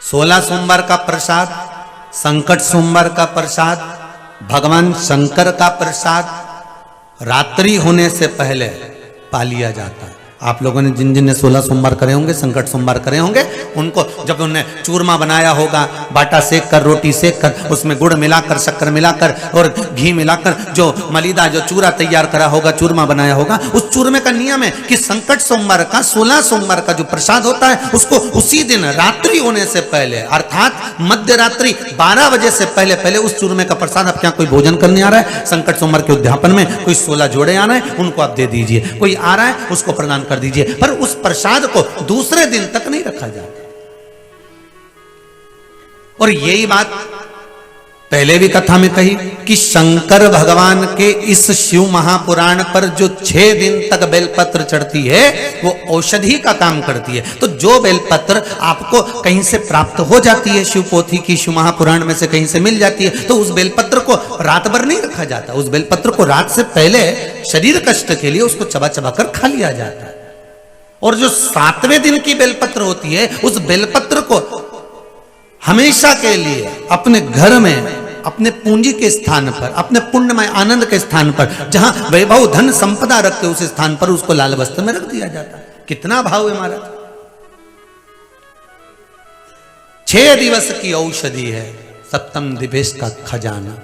16 सोमवार का प्रसाद, संकट सोमवार का प्रसाद, भगवान शंकर का प्रसाद रात्रि होने से पहले पा लिया जाता है। आप लोगों ने जिन जिन ने 16 सोमवार करे होंगे, संकट सोमवार करे होंगे, उनको जब उन्होंने चूरमा बनाया होगा, बाटा सेक कर, रोटी सेक कर, उसमें गुड़ मिलाकर, शक्कर मिलाकर और घी मिलाकर जो मलीदा जो चूरा तैयार करा होगा, चूरमा बनाया होगा, उस चूरमे का नियम है कि संकट सोमवार का 16 सोमवार का जो प्रसाद होता है उसको उसी दिन रात्रि होने से पहले अर्थात मध्य रात्रि 12 बजे से पहले पहले उस चूरमे का प्रसाद, आप क्या कोई भोजन करने आ रहा है संकट सोमवार के उद्यापन में, कोई 16 जोड़े आ रहे हैं उनको आप दे दीजिए, कोई आ रहा है उसको प्रदान कर दीजिए, पर उस प्रसाद को दूसरे दिन तक नहीं रखा जाता। और यही बात पहले भी कथा में कही कि शंकर भगवान के इस शिव महापुराण पर जो 6 दिन तक बेलपत्र चढ़ती है वो औषधि का काम करती है। तो जो बेलपत्र आपको कहीं से प्राप्त हो जाती है, शिव पोथी की, शिव महापुराण में से कहीं से मिल जाती है, तो उस बेलपत्र को रात भर नहीं रखा जाता, उस बेलपत्र को रात से पहले शरीर कष्ट के लिए उसको चबा चबा कर खा लिया जाता है। और जो 7वें दिन की बेलपत्र होती है उस बेलपत्र को हमेशा के लिए अपने घर में, अपने पूंजी के स्थान पर, अपने पुण्यमय आनंद के स्थान पर, जहां वैभव धन संपदा रखते उस स्थान पर उसको लाल वस्त्र में रख दिया जाता है। कितना भाव है महाराज। 6 दिवस की औषधि है, सप्तम दिवस का खजाना।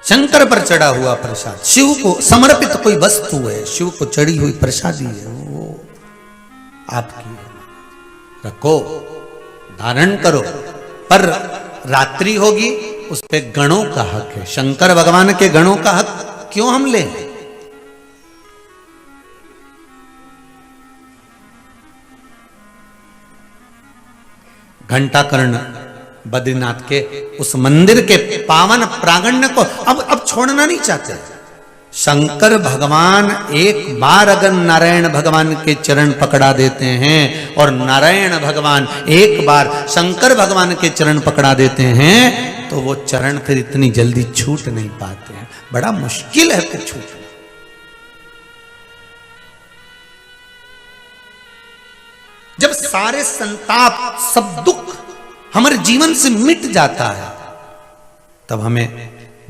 शंकर पर चढ़ा हुआ प्रसाद, शिव को समर्पित कोई वस्तु है, शिव को चढ़ी हुई प्रसादी है, वो आपकी रखो, धारण करो, पर रात्रि होगी उस पे गणों का हक है। शंकर भगवान के गणों का हक क्यों हम लें? घंटाकर्ण बद्रीनाथ के उस मंदिर के पावन प्रांगण को अब छोड़ना नहीं चाहते। शंकर भगवान एक बार अगर नारायण भगवान के चरण पकड़ा देते हैं और नारायण भगवान एक बार शंकर भगवान के चरण पकड़ा देते हैं तो वो चरण फिर इतनी जल्दी छूट नहीं पाते हैं, बड़ा मुश्किल है फिर छूटना। जब सारे संताप, सब दुख हमारे जीवन से मिट जाता है तब हमें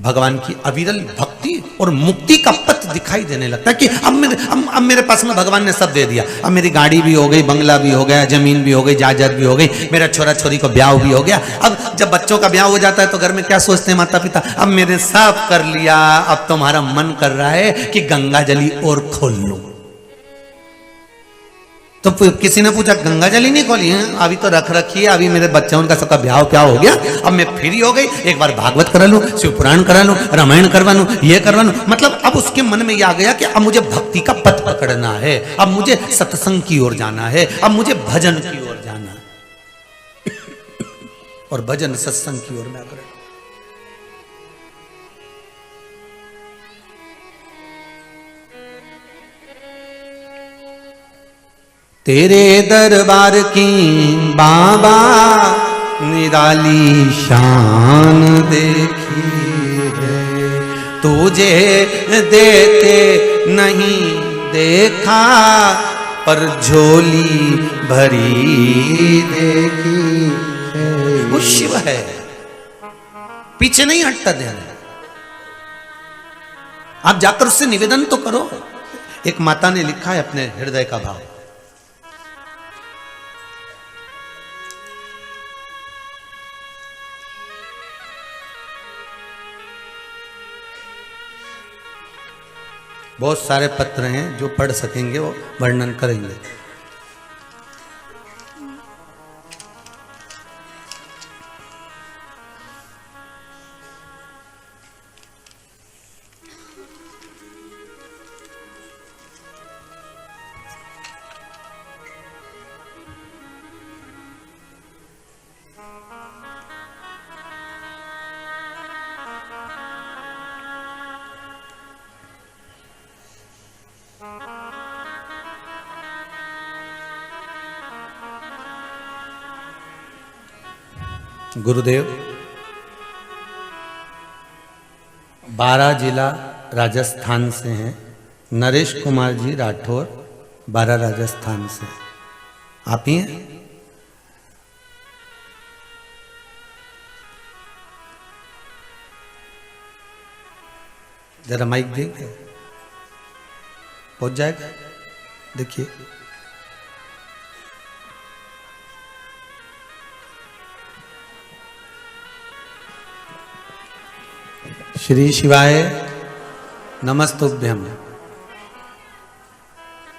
भगवान की अविरल भक्ति और मुक्ति का पथ दिखाई देने लगता है कि अब मेरे पास में भगवान ने सब दे दिया। अब मेरी गाड़ी भी हो गई, बंगला भी हो गया, जमीन भी हो गई, जायदाद भी हो गई, मेरा छोरा छोरी को ब्याह भी हो गया। अब जब बच्चों का ब्याह हो जाता है तो घर में क्या सोचते हैं माता पिता, अब मेरे सब कर लिया, अब तुम्हारा मन कर रहा है कि गंगा जली और खोल लो। तो किसी ने पूछा गंगा जली नहीं खोली है? अभी तो रख रखी है, अभी मेरे बच्चों का सबका ब्याह प्याह हो गया, अब मैं फ्री हो गई, एक बार भागवत करा लूं, शिव पुराण करा लूं, रामायण करवा लूं, ये करवा लूं। मतलब अब उसके मन में ये आ गया कि अब मुझे भक्ति का पथ पकड़ना है, अब मुझे सत्संग की ओर जाना है, अब मुझे भजन की ओर जाना है। और भजन सत्संग की ओर में अग्रसर। तेरे दरबार की बाबा निराली शान देखी है, तुझे देते नहीं देखा पर झोली भरी देखी है। वो शिव है, पीछे नहीं हटता ध्यान। आप जाकर उससे निवेदन तो करो। एक माता ने लिखा है अपने हृदय का भाव, बहुत सारे पत्र हैं जो पढ़ सकेंगे वो वर्णन करेंगे। गुरुदेव 12 जिला राजस्थान से हैं, नरेश कुमार जी राठौर बारा राजस्थान से। आप ही हैं? जरा माइक देंगे, पहुंच जाएगा, देखिए। श्री शिवाय नमस्तुभ्यम।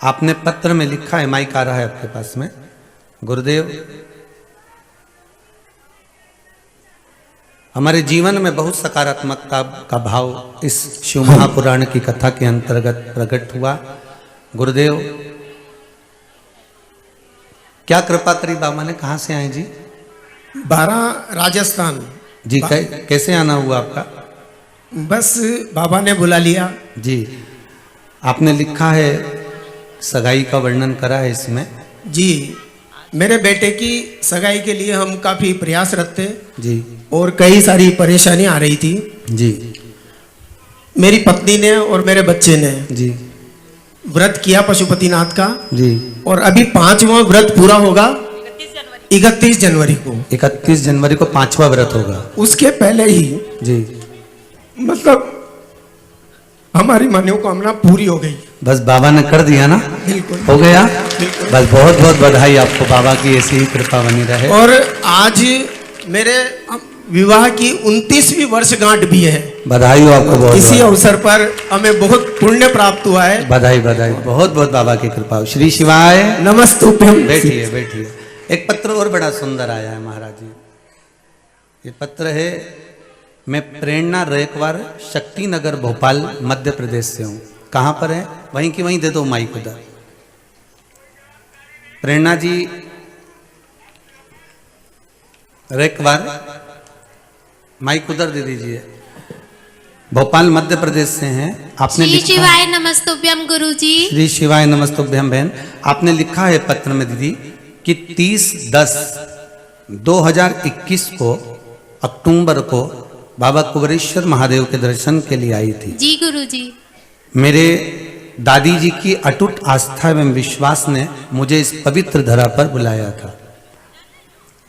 आपने पत्र में लिखा है, माइक आ रहा है आपके पास में, गुरुदेव हमारे जीवन में बहुत सकारात्मकता का भाव इस शिव महापुराण की कथा के अंतर्गत प्रकट हुआ। गुरुदेव क्या कृपा करी बाबा ने? कहाँ से आए जी? बारा राजस्थान जी। कैसे आना हुआ आपका? बस बाबा ने बुला लिया जी। आपने लिखा है, सगाई का वर्णन करा है इसमें जी। मेरे बेटे की सगाई के लिए हम काफी प्रयासरत थे जी, और कई सारी परेशानी आ रही थी जी। मेरी पत्नी ने और मेरे बच्चे ने जी व्रत किया पशुपतिनाथ का जी। और अभी 5वां व्रत पूरा होगा 31 जनवरी को। 31 जनवरी को 5वां व्रत होगा। उसके पहले ही जी, मतलब हमारी मनोकामना पूरी हो गई। बस बाबा ने कर दिया ना? बिल्कुल हो गया। बिल्कुल। बस बहुत बहुत बधाई आपको, बाबा की ऐसी ही कृपा बनी रहे। और आज मेरे विवाह की 29वीं वर्षगांठ भी है। बधाई हो आपको बहुत। इसी अवसर पर हमें बहुत पुण्य प्राप्त हुआ है। बधाई बधाई, बहुत बहुत बाबा की कृपा हो। श्री शिवाय नमस्तुभ्यम। बैठिए बैठिए। एक पत्र और बड़ा सुंदर आया है महाराज जी। ये पत्र है, मैं प्रेरणा रेकवार, शक्ति नगर, भोपाल, मध्य प्रदेश से हूँ। कहाँ पर है? वहीं की वहीं दे दो माइक उधर। प्रेरणा जी रेकवार, माइक उधर दे दीजिए। भोपाल मध्य प्रदेश से हैं। आपने श्री शिवाय नमस्तुभ्यम गुरुजी। श्री शिवाय नमस्तुभ्यम बहन। आपने लिखा है पत्र में दीदी कि 30/10/2021 को अक्टूबर को बाबा कुबेरेश्वर महादेव के दर्शन के लिए आई थी। जी गुरुजी। मेरे दादी जी की अटूट आस्था एवं विश्वास ने मुझे इस पवित्र धरा पर बुलाया था।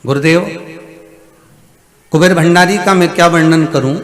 गुरुदेव, कुबेर भंडारी का मैं क्या वर्णन करूं?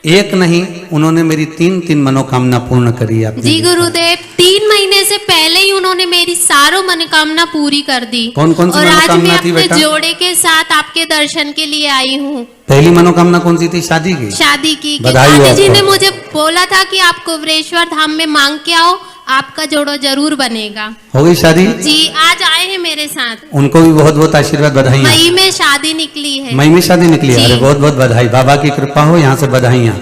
एक नहीं, उन्होंने मेरी 3 मनोकामना पूर्ण करी। आपने जी गुरुदेव, 3 महीने से पहले ही उन्होंने मेरी सारों मनोकामना पूरी कर दी। कौन कौन सी और आज मैं मनोकामना थी अपने बेटा? जोड़े के साथ आपके दर्शन के लिए आई हूँ। पहली मनोकामना कौन सी थी? शादी की। शादी की। बधाई हो दादी जी आपको। ने मुझे बोला था कि आप कुबेरेश्वर धाम में मांग के आओ, आपका जोड़ा जरूर बनेगा। हो गई शादी? जी, आज आए हैं मेरे साथ। उनको भी बहुत बहुत आशीर्वाद, बधाई। मई में शादी निकली है। मई में शादी निकली है। जी। अरे बहुत बहुत बधाई, बाबा की कृपा हो, यहाँ से बधाइयाँ।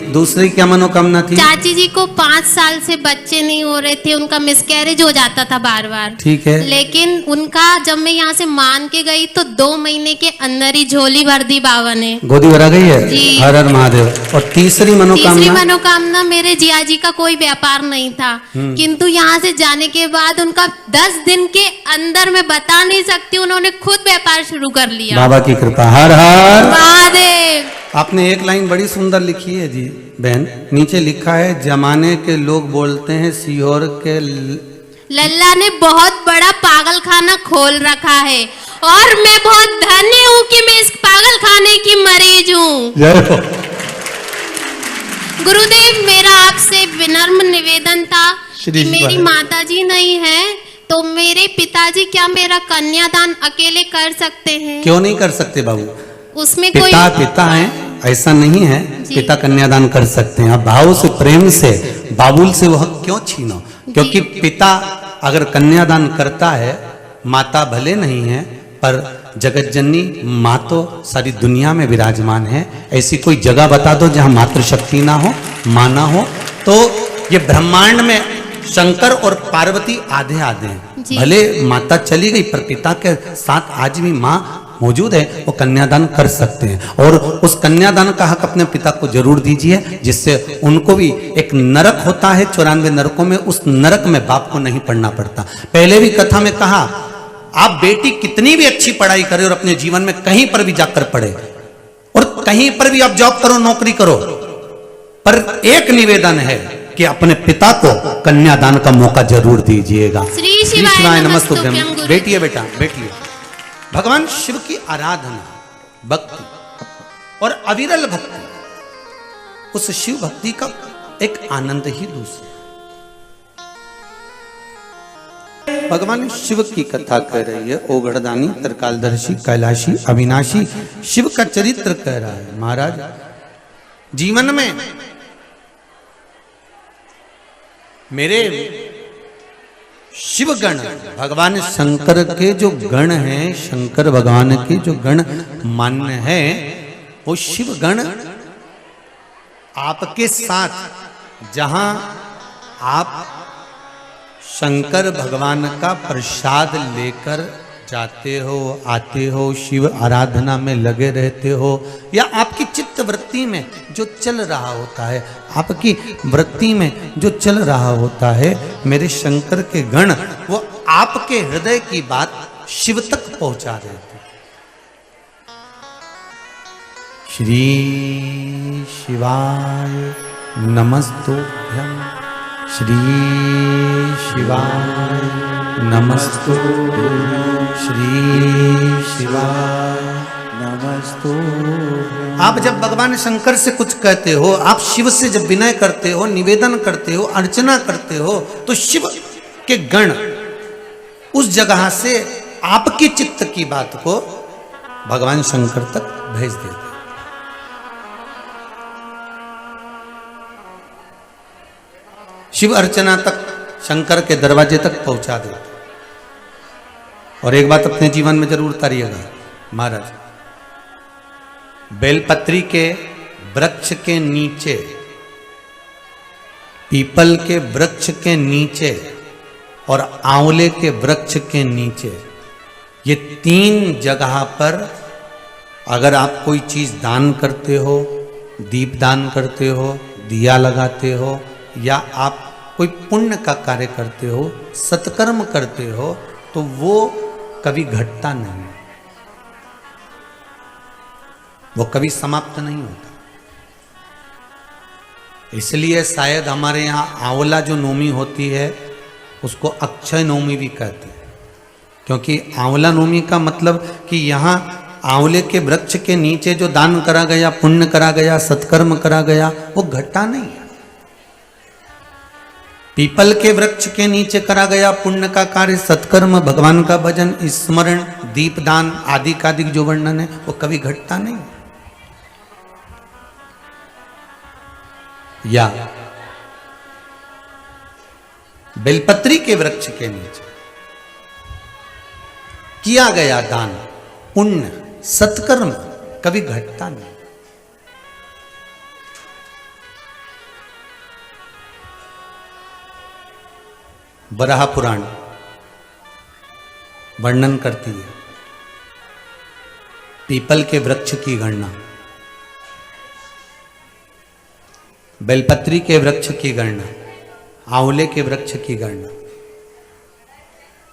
दूसरी क्या मनोकामना थी? चाची जी को 5 साल से बच्चे नहीं हो रहे थे, उनका मिसकैरेज हो जाता था बार बार। ठीक है। लेकिन उनका जब मैं यहाँ से मान के गई तो 2 महीने के अंदर ही झोली भर दी बाबा ने। गोदी भरा गई है? जी। हर हर महादेव। और तीसरी मनोकामना मेरे जिया जी का कोई व्यापार नहीं था, किंतु यहाँ से जाने के बाद उनका 10 दिन के अंदर, मैं बता नहीं सकती, उन्होंने खुद व्यापार शुरू कर लिया। बाबा की कृपा। हर हर महादेव। आपने एक लाइन बड़ी सुंदर लिखी है जी बहन, नीचे लिखा है, जमाने के लोग बोलते हैं सीहोर के लल्ला ने बहुत बड़ा पागल खाना खोल रखा है और मैं बहुत धन्य हूँ कि मैं इस पागल खाने की मरीज हूँ। जय हो। गुरुदेव, मेरा आपसे विनम्र निवेदन था श्री कि मेरी शिवाय। माता जी नहीं है तो मेरे पिताजी क्या मेरा कन्यादान अकेले कर सकते हैं? क्यों नहीं कर सकते बाबू? उसमें कोई पिता हैं, ऐसा नहीं है। पिता कन्यादान कर सकते हैं। आप भाव से, प्रेम से, बाबुल से वह क्यों छीनो? क्योंकि पिता अगर कन्यादान करता है, माता भले नहीं है पर जगत जननी माँ तो सारी दुनिया में विराजमान है। ऐसी कोई जगह बता दो जहाँ मातृशक्ति ना हो, माँ ना हो। तो ये ब्रह्मांड में शंकर और पार्वती आधे आधे हैं। भले माता चली गई पर पिता के साथ आज भी माँ मौजूद है, वो कन्यादान कर सकते हैं। और उस कन्यादान का हक अपने पिता को जरूर दीजिए, जिससे उनको भी एक नरक होता है 94 नरकों में, उस नरक में बाप को नहीं पढ़ना पड़ता। पहले भी कथा में कहा, आप बेटी कितनी भी अच्छी पढ़ाई करे और अपने जीवन में कहीं पर भी जाकर पढ़े और कहीं पर भी आप जॉब करो, नौकरी करो, पर एक निवेदन है कि अपने पिता को कन्यादान का मौका जरूर दीजिएगा। श्री शिवाय नमस्तुभ्यं गुरु। बैठिए बेटा, बैठिए। भगवान शिव की आराधना, भक्ति और अविरल भक्ति, उस शिव भक्ति का एक आनंद ही दूसरा। भगवान शिव की कथा कह रही है, ओघड़दानी, त्रिकालदर्शी, कैलाशी, अविनाशी शिव का चरित्र कह रहा है। महाराज, जीवन में मेरे शिव गण, भगवान शंकर के जो गण हैं, शंकर भगवान के जो गण मान्य है, वो शिव गण आपके साथ जहां आप शंकर भगवान का प्रसाद लेकर जाते हो, आते हो, शिव आराधना में लगे रहते हो, या आपकी चित्त वृत्ति में जो चल रहा होता है, आपकी वृत्ति में जो चल रहा होता है, मेरे शंकर के गण वो आपके हृदय की बात शिव तक पहुंचा देते। श्री शिवाय नमस्तुभ्यं, श्री शिवाय नमस्तुभ्यं, श्री शिवाय नमस्तुभ्यं। आप जब भगवान शंकर से कुछ कहते हो, आप शिव से जब विनय करते हो, निवेदन करते हो, अर्चना करते हो, तो शिव के गण उस जगह से आपकी चित्त की बात को भगवान शंकर तक भेज देते। शिव अर्चना तक, शंकर के दरवाजे तक पहुंचा देते। और एक बात अपने जीवन में जरूर उतारिएगा महाराज, बेलपत्री के वृक्ष के नीचे, पीपल के वृक्ष के नीचे और आंवले के वृक्ष के नीचे, ये 3 जगह पर अगर आप कोई चीज दान करते हो, दीप दान करते हो, दिया लगाते हो, या आप कोई पुण्य का कार्य करते हो, सत्कर्म करते हो, तो वो कभी घटता नहीं, वो कभी समाप्त नहीं होता। इसलिए शायद हमारे यहाँ आंवला जो नवमी होती है उसको अक्षय नवमी भी कहते हैं, क्योंकि आंवला नवमी का मतलब कि यहाँ आंवले के वृक्ष के नीचे जो दान करा गया, पुण्य करा गया, सत्कर्म करा गया, वो घटता नहीं है। पीपल के वृक्ष के नीचे करा गया पुण्य का कार्य, सत्कर्म, भगवान का भजन, स्मरण, दीपदान आदि का जो वर्णन है, वो कभी घटता नहीं। या बेलपत्री के वृक्ष के नीचे किया गया दान, पुण्य, सत्कर्म कभी घटता नहीं। बराह पुराण वर्णन करती है पीपल के वृक्ष की गणना, बेलपत्री के वृक्ष की गणना, आंवले के वृक्ष की गणना,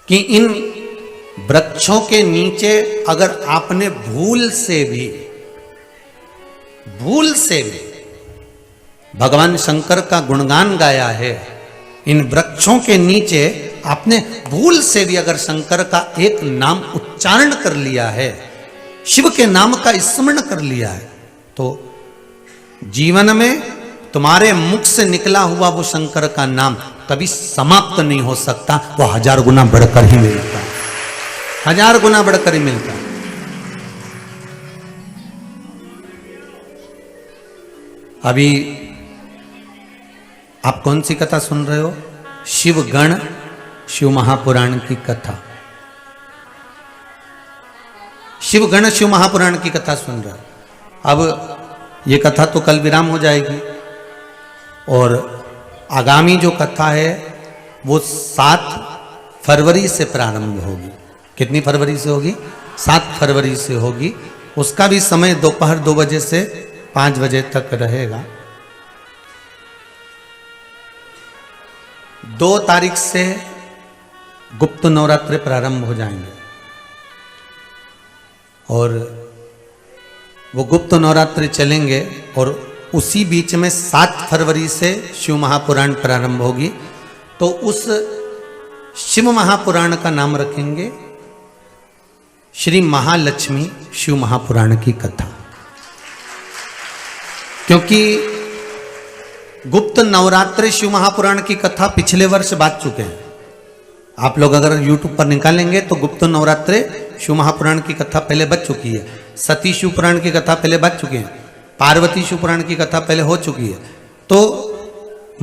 कि इन वृक्षों के नीचे अगर आपने भूल से भी भगवान शंकर का गुणगान गाया है, इन वृक्षों के नीचे आपने भूल से भी अगर शंकर का एक नाम उच्चारण कर लिया है, शिव के नाम का स्मरण कर लिया है, तो जीवन में तुम्हारे मुख से निकला हुआ वो शंकर का नाम कभी समाप्त नहीं हो सकता, वो 1000 गुना बढ़कर ही मिलता है, 1000 गुना बढ़कर ही मिलता है। अभी आप कौन सी कथा सुन रहे हो? शिव गण, शिव महापुराण की कथा। शिव गण, शिव महापुराण की कथा सुन रहे हो। अब ये कथा तो कल विराम हो जाएगी और आगामी जो कथा है वो 7 फरवरी से प्रारंभ होगी। कितनी फरवरी से होगी? 7 फरवरी से होगी। उसका भी समय दोपहर 2 बजे से 5 बजे तक रहेगा। 2 तारीख से गुप्त नवरात्रि प्रारंभ हो जाएंगे और वो गुप्त नवरात्रि चलेंगे और उसी बीच में 7 फरवरी से शिव महापुराण प्रारंभ होगी। तो उस शिव महापुराण का नाम रखेंगे श्री महालक्ष्मी शिव महापुराण की कथा, क्योंकि गुप्त नवरात्रि शिव महापुराण की कथा पिछले वर्ष बात चुके हैं। आप लोग अगर YouTube पर निकालेंगे तो गुप्त नवरात्रि शिव महापुराण की कथा पहले बच चुकी है, सती शिव पुराण की कथा पहले बच चुकी है, पार्वती शिव पुराण की कथा पहले हो चुकी है। तो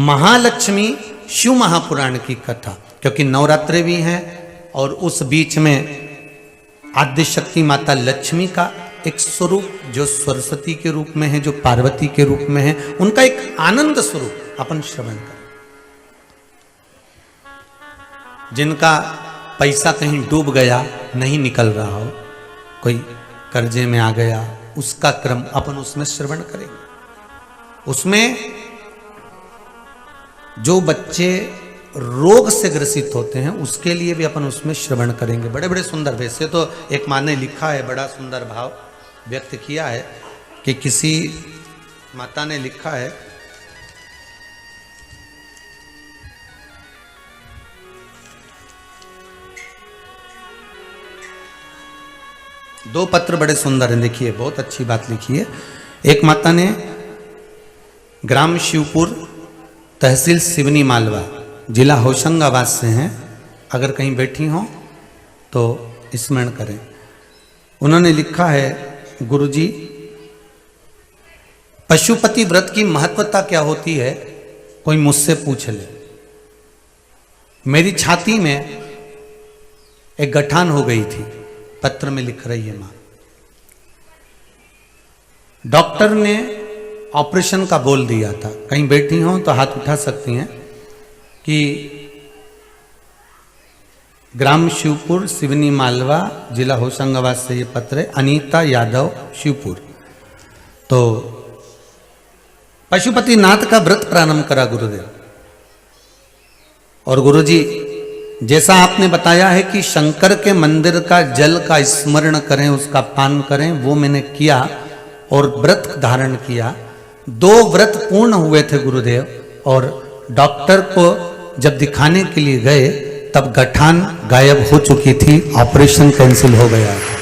महालक्ष्मी शिव महापुराण की कथा, क्योंकि नवरात्रि भी है और उस बीच में आद्य शक्ति माता लक्ष्मी का एक स्वरूप जो सरस्वती के रूप में है, जो पार्वती के रूप में है, उनका एक आनंद स्वरूप अपन श्रवण करें। जिनका पैसा कहीं डूब गया, नहीं निकल रहा हो, कोई कर्जे में आ गया, उसका क्रम अपन उसमें श्रवण करेंगे। उसमें जो बच्चे रोग से ग्रसित होते हैं उसके लिए भी अपन उसमें श्रवण करेंगे। बड़े बड़े सुंदर, वैसे तो एक माँ ने लिखा है, बड़ा सुंदर भाव व्यक्त किया है कि किसी माता ने लिखा है, दो पत्र बड़े सुंदर हैं, देखिए बहुत अच्छी बात लिखी है। एक माता ने ग्राम शिवपुर, तहसील सिवनी मालवा, जिला होशंगाबाद से हैं, अगर कहीं बैठी हों तो स्मरण करें। उन्होंने लिखा है, गुरुजी पशुपति व्रत की महत्वता क्या होती है, कोई मुझसे पूछ ले। मेरी छाती में एक गठान हो गई थी, पत्र में लिख रही है मां। डॉक्टर ने ऑपरेशन का बोल दिया था, कहीं बैठी हो तो हाथ उठा सकती हैं, कि ग्राम शिवपुर, सिवनी मालवा, जिला होशंगाबाद से ये पत्र है, अनीता यादव शिवपुर। तो पशुपति नाथ का व्रत प्रारंभ करा गुरुदेव, और गुरुजी जैसा आपने बताया है कि शंकर के मंदिर का जल का स्मरण करें, उसका पान करें, वो मैंने किया और व्रत धारण किया। 2 व्रत पूर्ण हुए थे गुरुदेव, और डॉक्टर को जब दिखाने के लिए गए तब गठान गायब हो चुकी थी, ऑपरेशन कैंसिल हो गया था।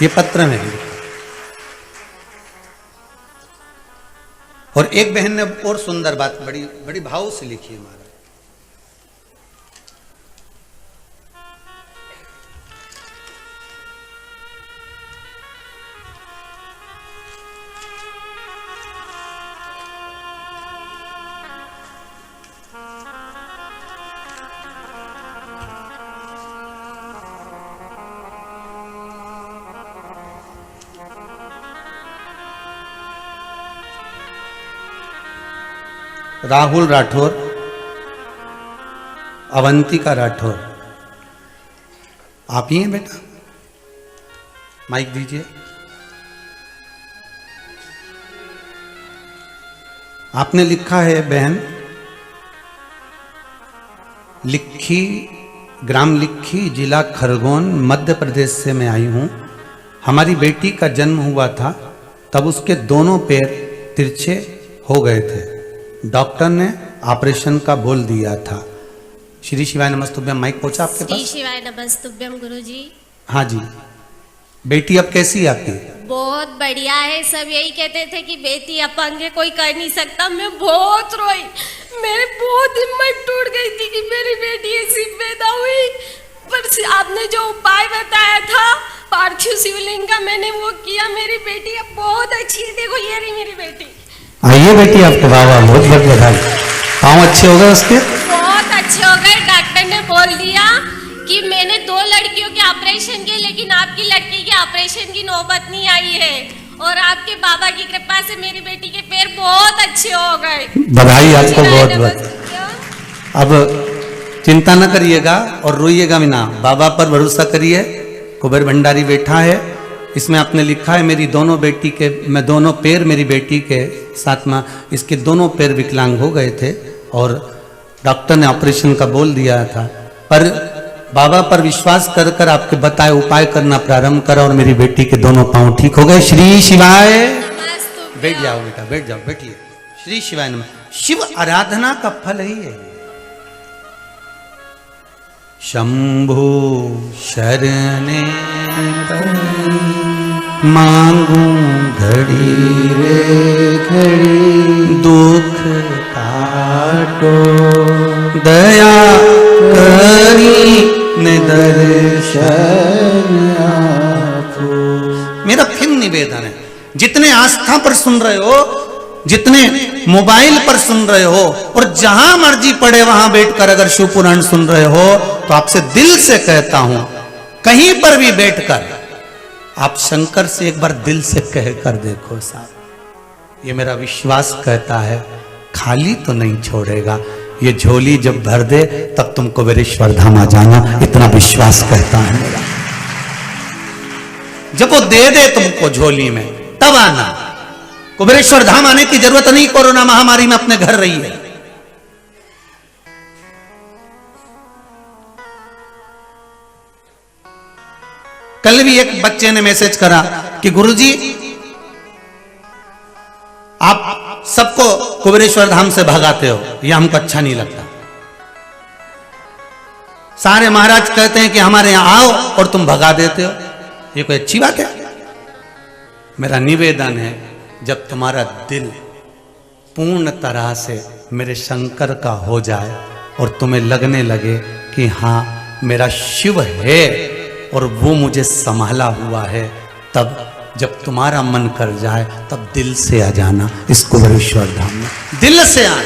ये पत्र में लिखा। और एक बहन ने और सुंदर बात बड़ी बड़ी भाव से लिखी है महाराज। राहुल राठौर, अवंतिका राठौर, आप ही हैं बेटा, माइक दीजिए। आपने लिखा है, बहन लिखी, ग्राम लिखी, जिला खरगोन, मध्य प्रदेश से मैं आई हूं। हमारी बेटी का जन्म हुआ था, तब उसके दोनों पैर तिरछे हो गए थे। डॉक्टर ने ऑपरेशन का बोल दिया था। श्री शिवाय नमस्तुभ्यम, माइक पहुंचा आपके पास? श्री शिवाय नमस्तुभ्यम गुरुजी। हाँ जी, बेटी अब कैसी है आपकी? बहुत बढ़िया है। सब यही कहते थे कि बेटी अपंग है, कोई कर नहीं सकता। मैं बहुत रोई, मेरी बहुत हिम्मत टूट गई थी कि मेरी बेटी ऐसी पैदा हुई। पर आपने जो उपाय बताया था पार्थिव शिवलिंग का, मैंने वो किया। मेरी बेटी अब बहुत अच्छी है। देखो ये रही मेरी बेटी। आइए बेटी, आपके बाबा बहुत बहुत बधाई। पाँव अच्छे हो गए उसके? बहुत अच्छे हो गए। डॉक्टर ने बोल दिया कि मैंने 2 लड़कियों के ऑपरेशन किए, लेकिन आपकी लड़की के ऑपरेशन की नौबत नहीं आई है। और आपके बाबा की कृपा से मेरी बेटी के पैर बहुत अच्छे हो गए। बधाई आपको बहुत बहुत। अब चिंता न करिएगा और रोइएगा भी ना, बाबा पर भरोसा करिए। कुबेर भंडारी बैठा है, इसमें आपने लिखा है, मेरी दोनों बेटी के, मैं दोनों पैर मेरी बेटी के साथ में, इसके दोनों पैर विकलांग हो गए थे और डॉक्टर ने ऑपरेशन का बोल दिया था। पर बाबा पर विश्वास कर कर आपके बताए उपाय करना प्रारंभ करा और मेरी बेटी के दोनों पांव ठीक हो गए। श्री शिवाय बैठ जाओ बेटा, बैठ जाओ, बैठिए। श्री शिवाय नमः। शिव आराधना का फल ही है। शंभु शरणे मांगू घड़ी रे घड़ी, दुख काटो दया करी ने दर्शन आपो। मेरा फिर निवेदन है, जितने आस्था पर सुन रहे हो, जितने मोबाइल पर सुन रहे हो, और जहां मर्जी पड़े वहां बैठकर अगर शिव पुराण सुन रहे हो, तो आपसे दिल से कहता हूं, कहीं पर भी बैठकर आप शंकर से एक बार दिल से कह कर देखो साहब। ये मेरा विश्वास कहता है, खाली तो नहीं छोड़ेगा। ये झोली जब भर दे तब तुम कुबेरेश्वर धाम आ जाना, इतना विश्वास कहता है मेरा। जब वो दे दे तुमको झोली में, तब आना। कुबेरेश्वर धाम आने की जरूरत नहीं, कोरोना महामारी में अपने घर रही है। कल भी एक बच्चे ने मैसेज करा कि गुरुजी आप सबको कुबेरेश्वर धाम से भगाते हो, यह हमको अच्छा नहीं लगता। सारे महाराज कहते हैं कि हमारे यहां आओ और तुम भगा देते हो, ये कोई अच्छी बात है? मेरा निवेदन है, जब तुम्हारा दिल पूर्ण तरह से मेरे शंकर का हो जाए और तुम्हें लगने लगे कि हां मेरा शिव है और वो मुझे संभाला हुआ है, तब जब तुम्हारा मन कर जाए तब दिल से आ जाना इस कुबेरेश्वर धाम में। दिल से आए,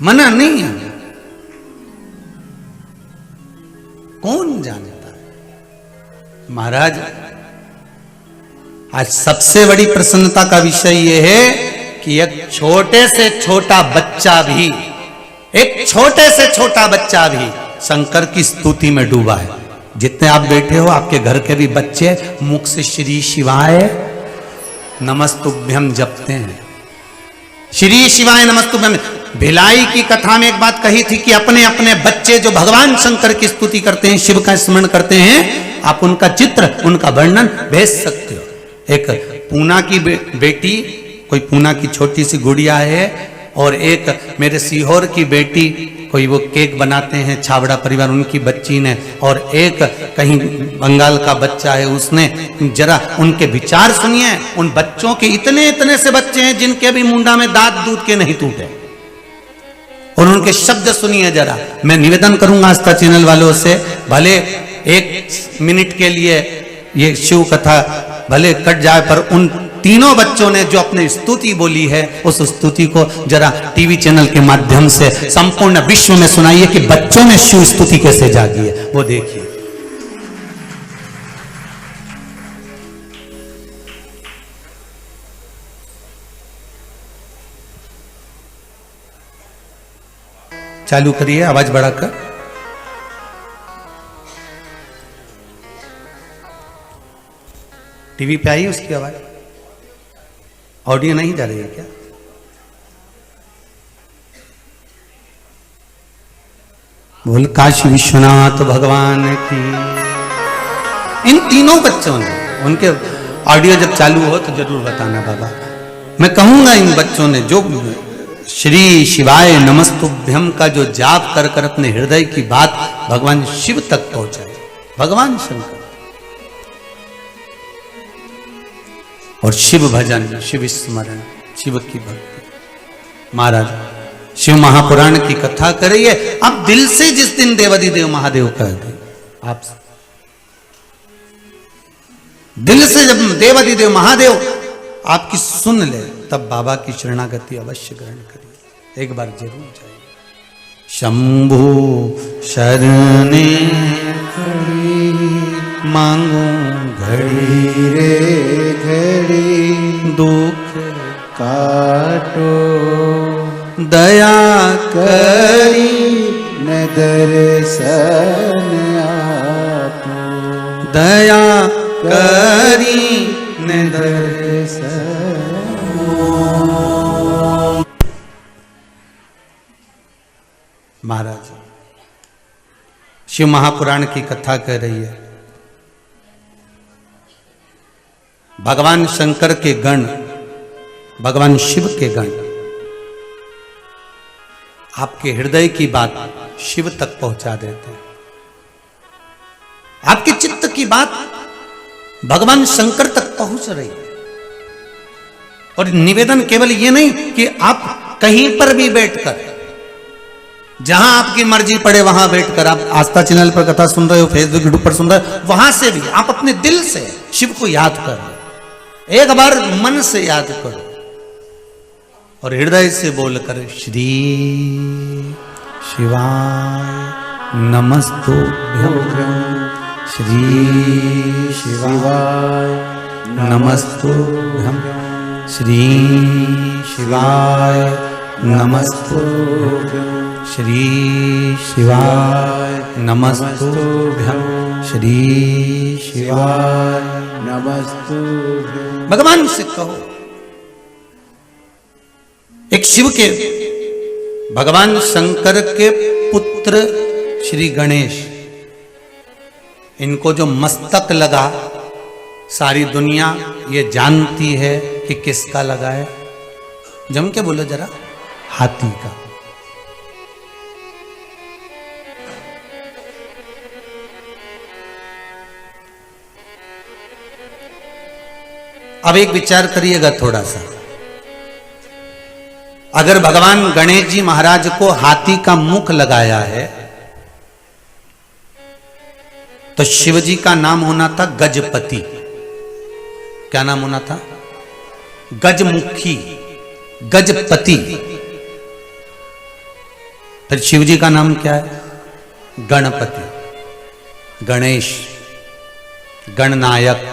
मना नहीं है। कौन जानता है महाराज, आज सबसे बड़ी प्रसन्नता का विषय यह है कि एक छोटे से छोटा बच्चा भी, एक छोटे से छोटा बच्चा भी शंकर की स्तुति में डूबा है। जितने आप बैठे हो, आपके घर के भी बच्चे मुख से श्री शिवाय नमस्तुभ्यम जपते हैं। श्री शिवाय नमस्तुभ्यम। भिलाई की कथा में एक बात कही थी कि अपने अपने बच्चे जो भगवान शंकर की स्तुति करते हैं, शिव का स्मरण करते हैं, आप उनका चित्र, उनका वर्णन भेज सकते हो। एक पूना की बेटी, कोई पूना की छोटी सी गुड़िया है, और एक मेरे सीहोर की बेटी, कोई वो केक बनाते हैं छाबड़ा परिवार, उनकी बच्ची ने, और एक कहीं बंगाल का बच्चा है, उसने। जरा उनके विचार सुनिए। उन बच्चों के इतने इतने से बच्चे हैं जिनके भी मुंडा में दांत दूध के नहीं टूटे, और उनके शब्द सुनिए जरा। मैं निवेदन करूंगा आस्था चैनल वालों से, भले 1 मिनट के लिए ये शिव कथा भले कट जाए, पर उन तीनों बच्चों ने जो अपनी स्तुति बोली है, उस स्तुति को जरा टीवी चैनल के माध्यम से संपूर्ण विश्व में सुनाइए कि बच्चों में शिव स्तुति कैसे जागी है, वो देखिए। चालू करिए आवाज बढ़ाकर। टीवी पे आई उसकी आवाज, ऑडियो नहीं जा रही है क्या? बोल काशी विश्वनाथ भगवान की। इन तीनों बच्चों ने, उनके ऑडियो जब चालू हो तो जरूर बताना बाबा। मैं कहूंगा इन बच्चों ने जो श्री शिवाय नमस्तुभ्यम का जो जाप कर कर अपने हृदय की बात भगवान शिव तक पहुंचाई, भगवान शंकर। और शिव भजन, शिव स्मरण, शिव की भक्ति। महाराज शिव महापुराण की कथा करिए आप दिल से। जिस दिन देवाधिदेव महादेव कह दे, आप दिल से जब देवाधिदेव महादेव आपकी सुन ले, तब बाबा की शरणागति अवश्य ग्रहण करिए, एक बार जरूर जाइए। शंभु शरणे मांगू घड़ी रे घड़ी, दुख काटो दया करी न दर्शन आपो, दया करी न दर्शन। महाराज शिव महापुराण की कथा कह रही है। भगवान शंकर के गण, भगवान शिव के गण आपके हृदय की बात शिव तक पहुंचा देते हैं। आपके चित्त की बात भगवान शंकर तक पहुंच रही है। और निवेदन केवल ये नहीं कि आप कहीं पर भी बैठकर, जहां आपकी मर्जी पड़े वहां बैठकर, आप आस्था चैनल पर कथा सुन रहे हो, फेसबुक यूट्यूब पर सुन रहे हो, वहां से भी आप अपने दिल से शिव को याद करो, एक बार मन से याद करो और हृदय से बोलकर श्री शिवाय नमस्तुभ्यं, श्री शिवाय नमस्तुभ्यं, श्री शिवाय नमस्तुभ्यं, श्री शिवाय नमस्तुभ्यं, श्री शिवाय नमस्तुभ्यं। भगवान से कहो। एक शिव के, भगवान शंकर के पुत्र श्री गणेश, इनको जो मस्तक लगा सारी दुनिया ये जानती है कि किसका लगा है। जम के बोलो जरा, हाथी का। अब एक विचार करिएगा थोड़ा सा, अगर भगवान गणेश जी महाराज को हाथी का मुख लगाया है तो शिव जी का नाम होना था गजपति। क्या नाम होना था? गजमुखी, गजपति। फिर शिव जी का नाम क्या है? गणपति, गणेश, गणनायक,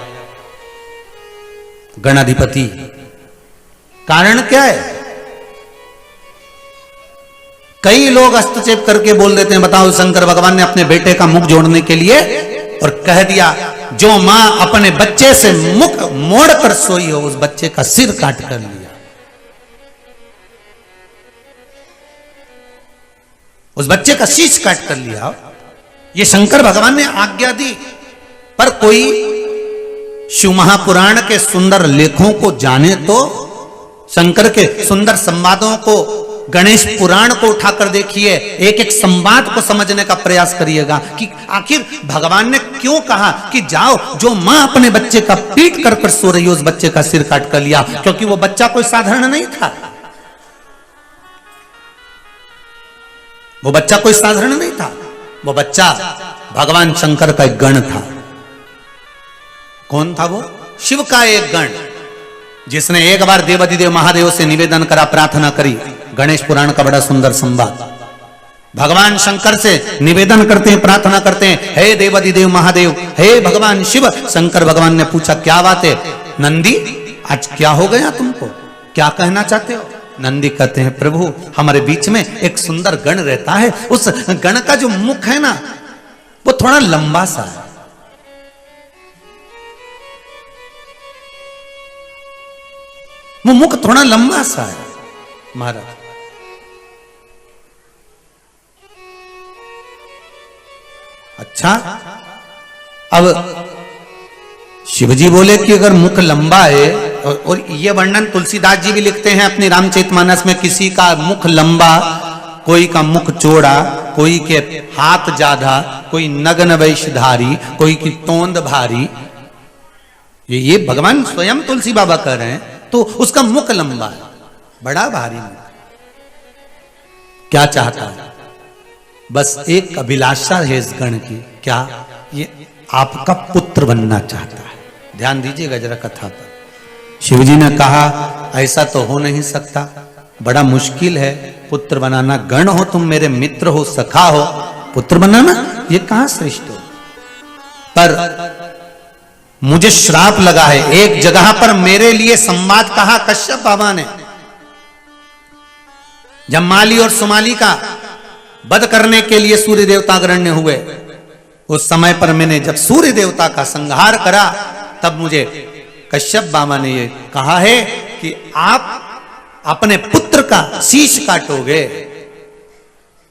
गणाधिपति। कारण क्या है? कई लोग हस्तक्षेप करके बोल देते हैं, बताओ शंकर भगवान ने अपने बेटे का मुख जोड़ने के लिए और कह दिया जो मां अपने बच्चे से मुख मोड़ कर सोई हो उस बच्चे का सिर काट कर लिया। उस बच्चे का शीश काट कर लिया। ये शंकर भगवान ने आज्ञा दी। पर कोई शिव महापुराण के सुंदर लेखों को जाने तो, शंकर के सुंदर संवादों को, गणेश पुराण को उठाकर देखिए, एक एक संवाद को समझने का प्रयास करिएगा कि आखिर भगवान ने क्यों कहा कि जाओ जो मां अपने बच्चे का पीट कर कर सो रही है उस बच्चे का सिर काट कर लिया। क्योंकि वो बच्चा कोई साधारण नहीं था। वो बच्चा कोई साधारण नहीं था। वो बच्चा भगवान शंकर का एक गण था। कौन था वो? शिव का एक गण, जिसने एक बार देवाधिदेव महादेव से निवेदन करा, प्रार्थना करी। गणेश पुराण का बड़ा सुंदर संवाद। भगवान शंकर से निवेदन करते हैं, प्रार्थना करते हैं, हे देवाधिदेव महादेव, हे भगवान शिव। शंकर भगवान ने पूछा क्या बात है नंदी, आज क्या हो गया तुमको, क्या कहना चाहते हो? नंदी कहते हैं प्रभु हमारे बीच में एक सुंदर गण रहता है, उस गण का जो मुख है ना वो थोड़ा लंबा सा है। वो मुख थोड़ा लंबा सा है महाराज। अच्छा, अब शिवजी बोले कि अगर मुख लंबा है, और ये वर्णन तुलसीदास जी भी लिखते हैं अपनी रामचरितमानस में, किसी का मुख लंबा, कोई का मुख चौड़ा, कोई के हाथ ज्यादा, कोई नग्न वेशधारी, कोई की तोंद भारी। ये भगवान स्वयं तुलसी बाबा कह रहे हैं। तो उसका मुख लंबा है, बड़ा भारी मुख। क्या चाहता है? बस एक अभिलाषा है इस गण की। क्या? ये आपका पुत्र बनना चाहता है। ध्यान दीजिएगा जरा कथा पर। शिवजी ने कहा ऐसा तो हो नहीं सकता, बड़ा मुश्किल है पुत्र बनाना। गण हो तुम, मेरे मित्र हो, सखा हो, पुत्र बनाना ये कहां श्रेष्ठ हो। पर मुझे श्राप लगा है। एक जगह पर मेरे लिए संवाद कहा कश्यप बाबा ने, जब माली और सुमाली का वध करने के लिए सूर्य देवता अग्रण्य हुए, उस समय पर मैंने जब सूर्य देवता का संहार करा तब मुझे कश्यप बाबा ने ये कहा है कि आप अपने पुत्र का शीश काटोगे।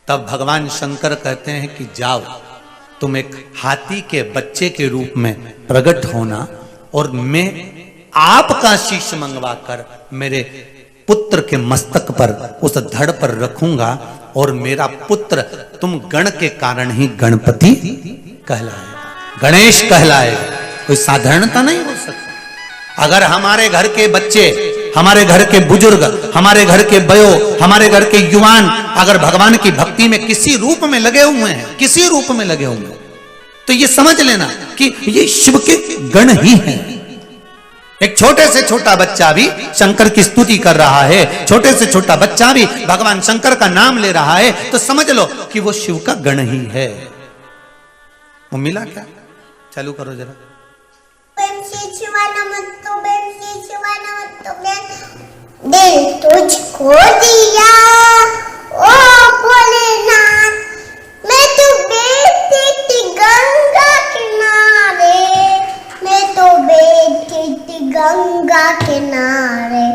तब भगवान शंकर कहते हैं कि जाओ तुम एक हाथी के बच्चे के रूप में प्रकट होना और मैं आपका शीश मंगवाकर मेरे पुत्र के मस्तक पर उस धड़ पर रखूंगा और मेरा पुत्र तुम गण के कारण ही गणपति कहलाएगा, गणेश कहलाएगा। कोई साधारणता नहीं हो सकती। अगर हमारे घर के बच्चे, हमारे घर के बुजुर्ग, हमारे घर के बयो, हमारे घर के युवान अगर भगवान की भक्ति में किसी रूप में लगे हुए हैं, किसी रूप में लगे हुए हैं, तो ये समझ लेना कि ये शिव के गण ही हैं। एक छोटे से छोटा बच्चा भी शंकर की स्तुति कर रहा है, छोटे से छोटा बच्चा भी भगवान शंकर का नाम ले रहा है, तो समझ लो कि वो शिव का गण ही है। वो मिला क्या? चालू करो जरा। दिल तुझको दिया ओ भोलेनाथ, मैं तो बैठी थी गंगा किनारे, मैं तो बैठी थी गंगा किनारे,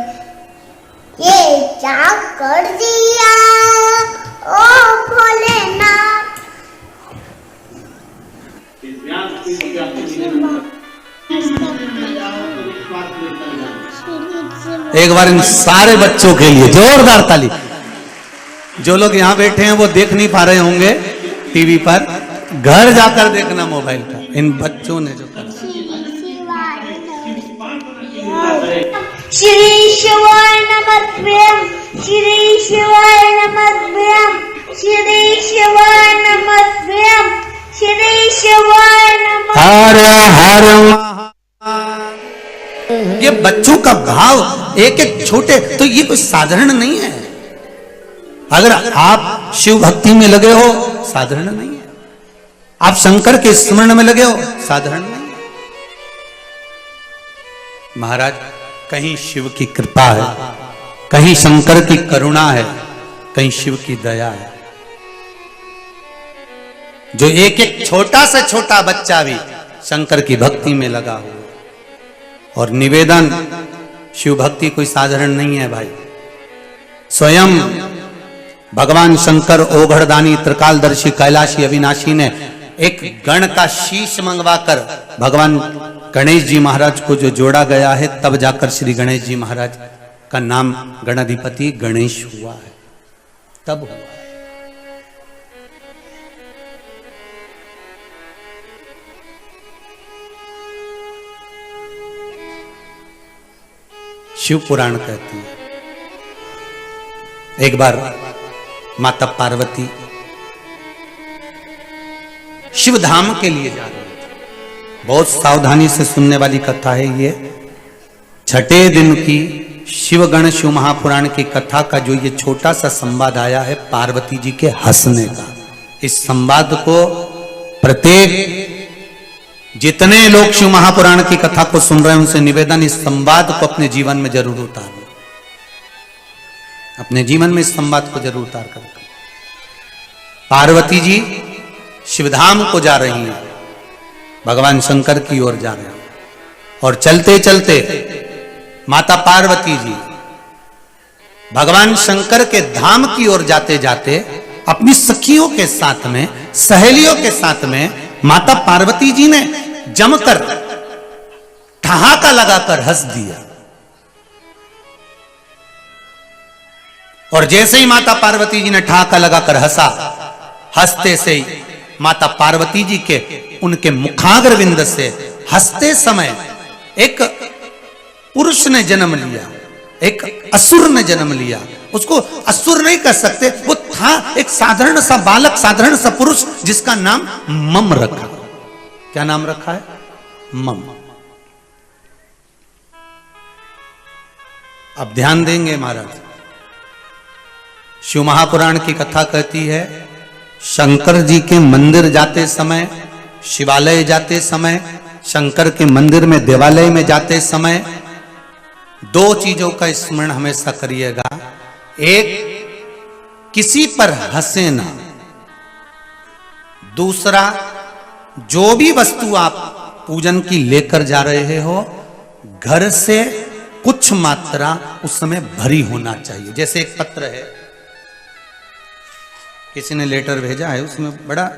ये क्या कर दिया ओ भोलेनाथ। एक बार इन सारे बच्चों के लिए जोरदार ताली। जो लोग यहाँ बैठे हैं वो देख नहीं पा रहे होंगे टीवी पर, घर जाकर देखना मोबाइल पर। इन बच्चों ने जो करा। श्री शिवाय नमः, श्री शिवाय नमः, श्री शिवाय नमः, श्री शिवाय नमः। हर हर ये बच्चों का भाव एक एक छोटे, तो ये कोई साधारण नहीं है। अगर आप शिव भक्ति में लगे हो, साधारण नहीं है। आप शंकर के स्मरण में लगे हो, साधारण नहीं है। महाराज, कहीं शिव की कृपा है, कहीं शंकर की करुणा है, कहीं शिव की दया है। जो एक एक छोटा से छोटा बच्चा भी शंकर की भक्ति में लगा हुआ। और निवेदन, शिव भक्ति कोई साधारण नहीं है भाई। स्वयं भगवान शंकर ओघड़दानी त्रिकालदर्शी कैलाशी अविनाशी ने एक गण का शीश मंगवाकर भगवान गणेश जी महाराज को जो जोड़ा गया है, तब जाकर श्री गणेश जी महाराज का नाम गणाधिपति गणेश हुआ है, तब हुआ है। शिव पुराण कहती है, एक बार माता पार्वती शिव धाम के लिए जा रही थी। बहुत सावधानी से सुनने वाली कथा है ये। छठे दिन की शिवगण शिव महापुराण की कथा का जो ये छोटा सा संवाद आया है पार्वती जी के हंसने का, इस संवाद को प्रत्येक जितने लोग शिव महापुराण की कथा को सुन रहे हैं उनसे निवेदन, इस संवाद को अपने जीवन में जरूर उतारो। अपने जीवन में इस संवाद को जरूर उतार कर। पार्वती जी शिवधाम को जा रही हैं, भगवान शंकर की ओर जा रहे हैं, और चलते चलते माता पार्वती जी भगवान शंकर के धाम की ओर जाते जाते अपनी सखियों के साथ में, सहेलियों के साथ में माता पार्वती जी ने जमकर ठहाका लगाकर हंस दिया। और जैसे ही माता पार्वती जी ने ठहाका लगाकर हंसा, हंसते से ही माता पार्वती जी के उनके मुखाग्र बिंद से हंसते समय एक पुरुष ने जन्म लिया, एक असुर ने जन्म लिया। उसको असुर नहीं कह सकते, वो था एक साधारण सा बालक, साधारण सा पुरुष, जिसका नाम मम रखा। क्या नाम रखा है? मम। अब ध्यान देंगे महाराज, शिव महापुराण की कथा कहती है शंकर जी के मंदिर जाते समय, शिवालय जाते समय, शंकर के मंदिर में देवालय में जाते समय दो चीजों का स्मरण हमेशा करिएगा। एक, किसी पर हंसे ना। दूसरा, जो भी वस्तु आप पूजन की लेकर जा रहे हो, घर से कुछ मात्रा उस समय भरी होना चाहिए। जैसे एक पत्र है, किसी ने लेटर भेजा है, उसमें बड़ा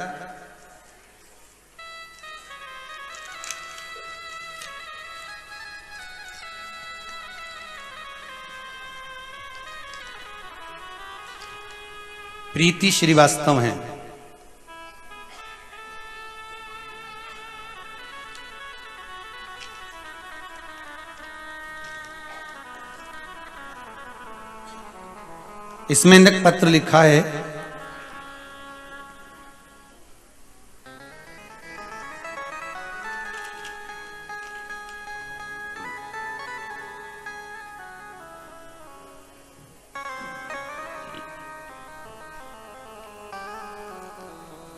प्रीति श्रीवास्तव हैं। इसमें एक पत्र लिखा है,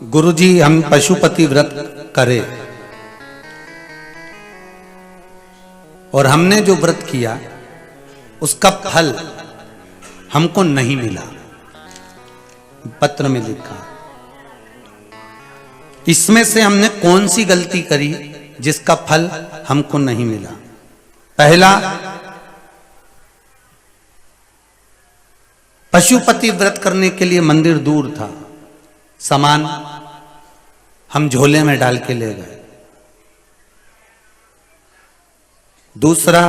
गुरुजी हम पशुपति व्रत करें और हमने जो व्रत किया उसका फल हमको नहीं मिला। पत्र में लिखा, इसमें से हमने कौन सी गलती करी जिसका फल हमको नहीं मिला। पहला, पशुपति व्रत करने के लिए मंदिर दूर था, सामान हम झोले में डाल के ले गए। दूसरा,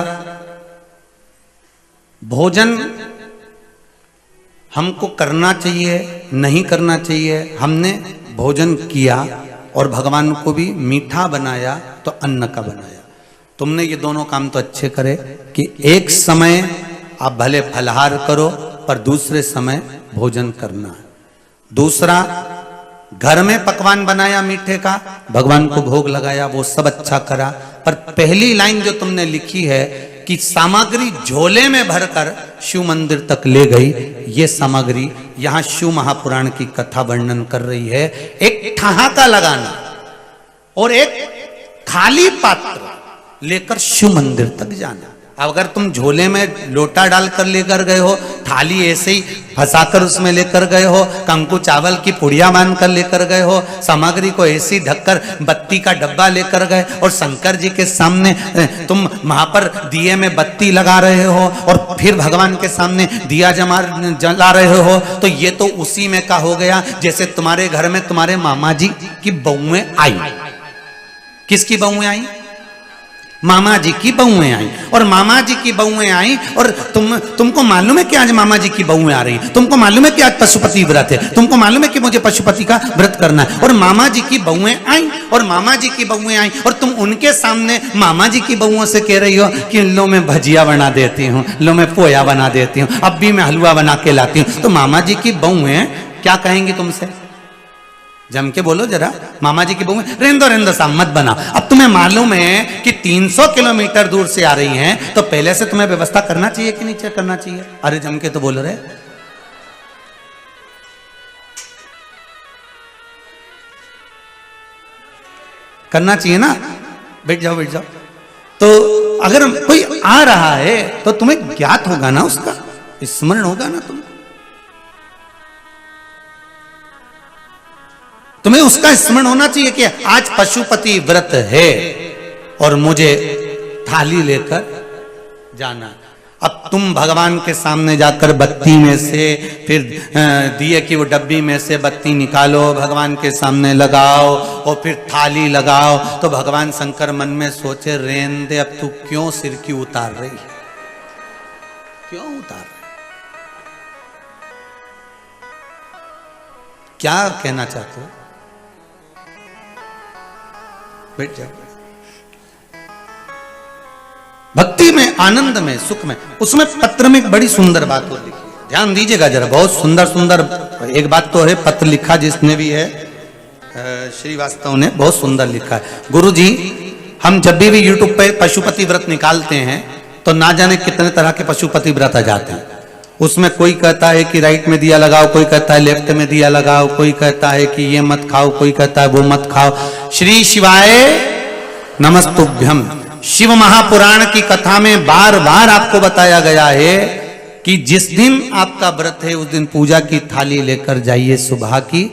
भोजन हमको करना चाहिए नहीं करना चाहिए, हमने भोजन किया और भगवान को भी मीठा बनाया तो अन्न का बनाया। तुमने ये दोनों काम तो अच्छे करे कि एक समय आप भले फलहार करो पर दूसरे समय भोजन करना है। दूसरा, घर में पकवान बनाया मीठे का, भगवान को भोग लगाया, वो सब अच्छा करा, पर पहली लाइन जो तुमने लिखी है कि सामग्री झोले में भरकर शिव मंदिर तक ले गई, ये सामग्री यहां शिव महापुराण की कथा वर्णन कर रही है। एक ठहाका लगाना और एक खाली पात्र लेकर शिव मंदिर तक जाना। अब अगर तुम झोले में लोटा डालकर लेकर गए हो, थाली ऐसे ही फंसाकर उसमें लेकर गए हो, कंकु चावल की पुड़िया बांधकर लेकर गए हो, सामग्री को ऐसी ढककर बत्ती का डब्बा लेकर गए और शंकर जी के सामने तुम वहां पर दिए में बत्ती लगा रहे हो और फिर भगवान के सामने दिया जला रहे हो, तो ये तो उसी में का हो गया जैसे तुम्हारे घर में तुम्हारे मामा जी की बहुएं आई। किसकी बहुएं आई? मामा जी की बहुएं आई। और मामा जी की बहुएं आई और तुमको मालूम है कि आज मामा जी की बहुएं आ रही हैं, तुमको मालूम है कि आज पशुपति व्रत है, तुमको मालूम है कि मुझे पशुपति का व्रत करना है, और मामा जी की बहुएं आई और मामा जी की बहुएं आई और तुम उनके सामने मामा जी की बहुओं से कह रही हो कि लो मैं भजिया बना देती हूँ, लो मैं पोया बना देती हूँ, अब भी मैं हलवा बना के लाती हूँ। तो मामा जी की बहुएं क्या कहेंगी तुमसे? जम के बोलो जरा, मामा जी की बहुएं रेंदो सा मत बना। अब तुम्हें मालूम है कि 300 किलोमीटर दूर से आ रही हैं, तो पहले से तुम्हें व्यवस्था करना चाहिए कि नहीं करना चाहिए? अरे जम के तो बोल रहे, करना चाहिए ना। बैठ जाओ बैठ जाओ। तो अगर कोई आ रहा है तो तुम्हें ज्ञात होगा ना, उसका स्मरण होगा ना, तुम्हें उसका स्मरण होना चाहिए कि आज पशुपति व्रत है और मुझे थाली लेकर जाना। अब तुम भगवान के सामने जाकर बत्ती में से फिर दिए की वो डब्बी में से बत्ती निकालो, भगवान के सामने लगाओ और फिर थाली लगाओ, तो भगवान शंकर मन में सोचे रेन दे, अब तू क्यों सिर की उतार रही है, क्यों उतार रही? क्या कहना चाहते हो? बैठ जाओ। भक्ति में, आनंद में, सुख में, उसमें पत्र में एक बड़ी सुंदर बात हो लिखी है, ध्यान दीजिएगा जरा, बहुत सुंदर सुंदर एक बात तो है। पत्र लिखा जिसने भी है, श्रीवास्तव ने बहुत सुंदर लिखा है। गुरुजी, हम जब भी यूट्यूब पे पशुपति व्रत निकालते हैं तो ना जाने कितने तरह के पशुपति व्रत आ जाते हैं। उसमें कोई कहता है कि राइट में दिया लगाओ, कोई कहता है लेफ्ट में दिया लगाओ, कोई कहता है कि ये मत खाओ, कोई कहता है वो मत खाओ। श्री शिवाय नमस्तुभ्यम। शिव महापुराण की कथा में बार बार आपको बताया गया है कि जिस दिन आपका व्रत है उस दिन पूजा की थाली लेकर जाइए, सुबह की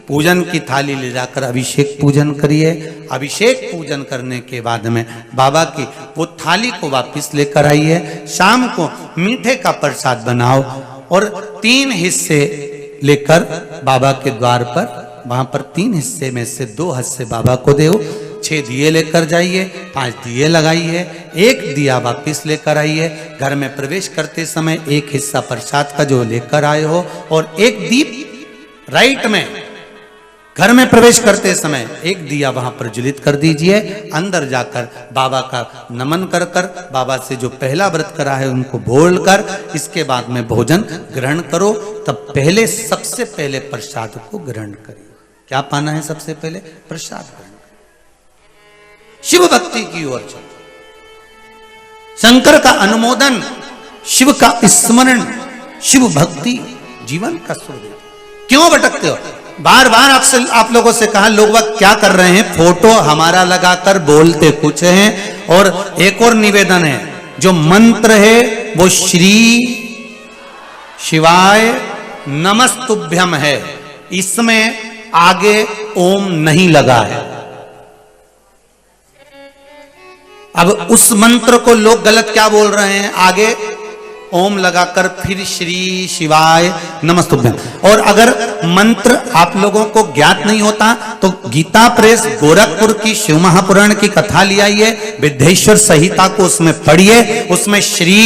पूजन की थाली ले जाकर अभिषेक पूजन करिए। अभिषेक पूजन करने के बाद में बाबा की वो थाली को वापस लेकर आइए। शाम को मीठे का प्रसाद बनाओ और 3 हिस्से लेकर बाबा के द्वार पर, वहां पर 3 हिस्से में से 2 हिस्से बाबा को दो। 6 दिए लेकर जाइए, 5 दिए लगाइए, 1 दिया वापस लेकर आइए। घर में प्रवेश करते समय 1 हिस्सा प्रसाद का जो लेकर आए हो और 1 दीप राइट में घर में प्रवेश करते समय एक दिया वहां प्रज्वलित कर दीजिए। अंदर जाकर बाबा का नमन कर कर बाबा से जो पहला व्रत करा है उनको बोलकर इसके बाद में भोजन ग्रहण करो। तब पहले सबसे पहले प्रसाद को ग्रहण करिए। क्या पाना है? सबसे पहले प्रसाद ग्रहण करिए। शिव भक्ति की ओर चलो, शंकर का अनुमोदन, शिव का स्मरण, शिव भक्ति जीवन का सुख देती। क्यों भटकते हो? बार बार आपसे आप लोगों से कहा, लोग वह क्या कर रहे हैं, फोटो हमारा लगाकर बोलते कुछ हैं। और एक और निवेदन है, जो मंत्र है वो श्री शिवाय नमस्तुभ्यम है, इसमें आगे ओम नहीं लगा है। अब उस मंत्र को लोग गलत क्या बोल रहे हैं, आगे ओम लगाकर फिर श्री शिवाय नमस्तुभ्यम। और अगर मंत्र आप लोगों को ज्ञात नहीं होता तो गीता प्रेस गोरखपुर की शिव महापुराण की कथा ले आइए, विद्येश्वर संहिता को उसमें पढ़िए, उसमें श्री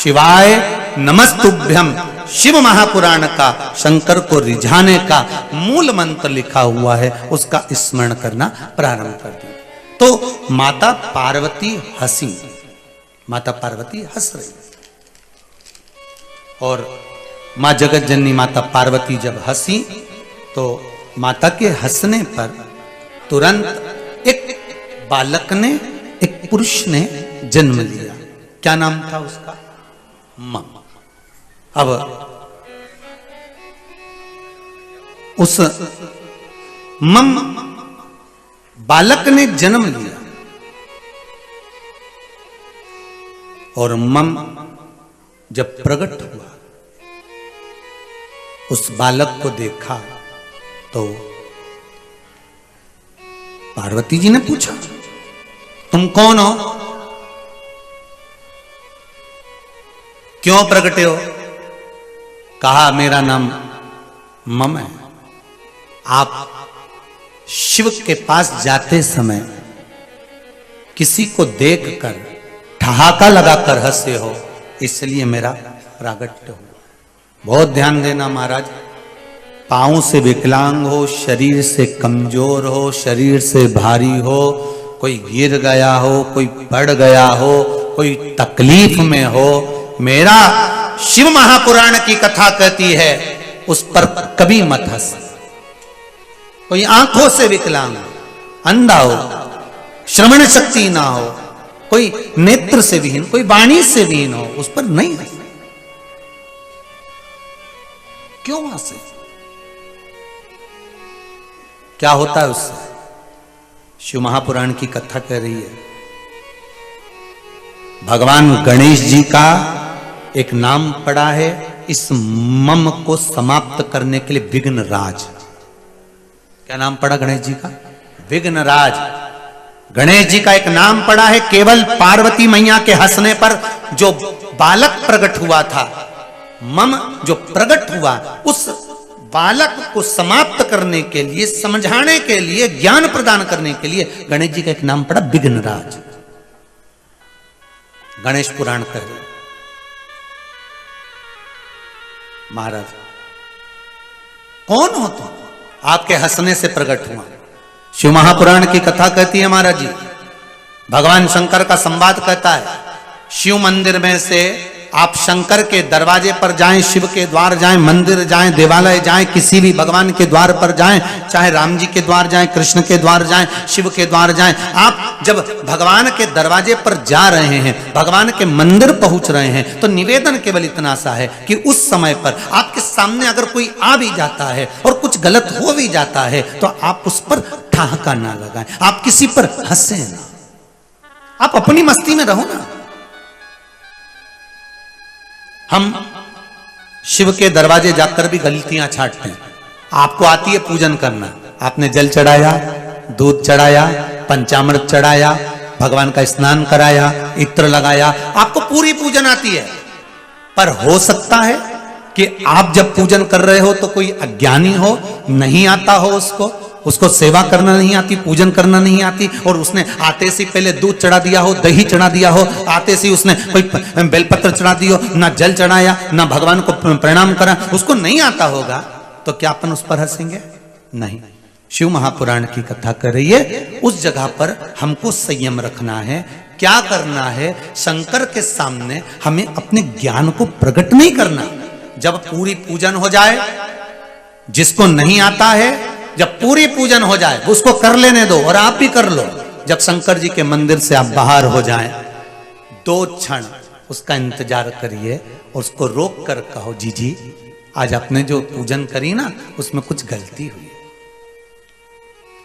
शिवाय नमस्तुभ्यम शिव महापुराण का शंकर को रिझाने का मूल मंत्र लिखा हुआ है, उसका स्मरण करना प्रारंभ कर दिया। तो माता पार्वती हंसी, माता पार्वती हंस रही और मां जगत जननी माता पार्वती जब हंसी तो माता के हंसने पर तुरंत एक बालक ने, एक पुरुष ने जन्म लिया। क्या नाम था उसका? मम। अब उस मम बालक ने जन्म लिया और मम जब प्रकट हुआ, उस बालक को देखा तो पार्वती जी ने पूछा, तुम कौन हो, क्यों प्रकटे हो? कहा, मेरा नाम मम है। आप शिव के पास जाते समय किसी को देखकर ठहाका लगाकर हंसे हो, इसलिए मेरा प्रागट्य हो। बहुत ध्यान देना महाराज, पांव से विकलांग हो, शरीर से कमजोर हो, शरीर से भारी हो, कोई गिर गया हो, कोई पड़ गया हो, कोई तकलीफ में हो, मेरा शिव महापुराण की कथा कहती है उस पर कभी मत हंस। कोई आंखों से विकलांग हो, अंधा हो, श्रवण शक्ति ना हो, कोई नेत्र से विहीन, कोई वाणी से विहीन हो, उस पर नहीं हंसे। क्यों हंसे? क्या होता है उससे? शिव महापुराण की कथा कह रही है, भगवान गणेश जी का एक नाम पड़ा है इस मम को समाप्त करने के लिए, विघ्नराज। क्या नाम पड़ा गणेश जी का? विघ्नराज। गणेश जी का एक नाम पड़ा है, केवल पार्वती मैया के हंसने पर जो बालक प्रकट हुआ था, मम जो प्रकट हुआ, उस बालक को समाप्त करने के लिए, समझाने के लिए, ज्ञान प्रदान करने के लिए गणेश जी का एक नाम पड़ा विघ्नराज। गणेश पुराण कह रहे महाराज, कौन हो तुम? आपके हंसने से प्रकट हुआ। शिव महापुराण की कथा कहती है महाराज जी, भगवान शंकर का संवाद कहता है, शिव मंदिर में से आप शंकर के दरवाजे पर जाएं, शिव के द्वार जाएं, मंदिर जाएं, देवालय जाएं, किसी भी भगवान के द्वार पर जाएं, चाहे राम जी के द्वार जाएं, कृष्ण के द्वार जाएं, शिव के द्वार जाएं, आप जब भगवान के दरवाजे पर जा रहे हैं, भगवान के मंदिर पहुंच रहे हैं, तो निवेदन केवल इतना सा है कि उस समय पर आपके सामने अगर कोई आ भी जाता है और कुछ गलत हो भी जाता है तो आप उस पर ठहाका ना लगाएं, आप किसी पर हंसे ना, आप अपनी मस्ती में रहो ना। हम शिव के दरवाजे जाकर भी गलतियां छाटते हैं। आपको आती है पूजन करना, आपने जल चढ़ाया, दूध चढ़ाया, पंचामृत चढ़ाया, भगवान का स्नान कराया, इत्र लगाया, आपको पूरी पूजन आती है। पर हो सकता है कि आप जब पूजन कर रहे हो तो कोई अज्ञानी हो, नहीं आता हो, उसको सेवा करना नहीं आती, पूजन करना नहीं आती, और उसने आते से पहले दूध चढ़ा दिया हो, दही चढ़ा दिया हो, आते से उसने कोई बेलपत्र चढ़ा दिया हो, ना जल चढ़ाया, ना भगवान को प्रणाम करा, उसको नहीं आता होगा। तो क्या अपन उस पर हंसेंगे? नहीं। शिव महापुराण की कथा कर रही है, उस जगह पर हमको संयम रखना है। क्या करना है? शंकर के सामने हमें अपने ज्ञान को प्रकट नहीं करना। जब पूरी पूजन हो जाए, जिसको नहीं आता है, जब पूरी पूजन हो जाए उसको कर लेने दो, और आप भी कर लो। जब शंकर जी के मंदिर से आप बाहर हो जाएं, 2 क्षण उसका इंतजार करिए और उसको रोक कर कहो, जी आज आपने जो पूजन करी ना, उसमें कुछ गलती हुई है।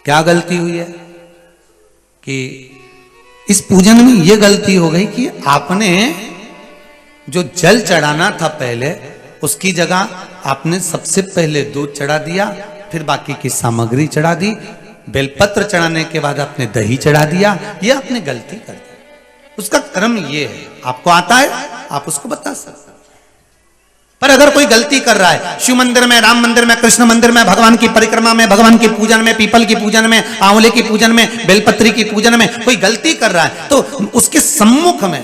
क्या गलती हुई है? कि इस पूजन में यह गलती हो गई कि आपने जो जल चढ़ाना था पहले, उसकी जगह आपने सबसे पहले दूध चढ़ा दिया, फिर बाकी की सामग्री चढ़ा दी, बेलपत्र चढ़ाने के बाद आपने दही चढ़ा दिया। यह आपने गलती कर दी। उसका क्रम यह है, आपको आता है, आप उसको बता सकते। पर अगर कोई गलती कर रहा है, शिव मंदिर में, राम मंदिर में, कृष्ण मंदिर में, भगवान की परिक्रमा में, भगवान की पूजन में, पीपल की पूजन में, आंवले की पूजन में, बेलपत्री की पूजन में कोई गलती कर रहा है, तो उसके सम्मुख में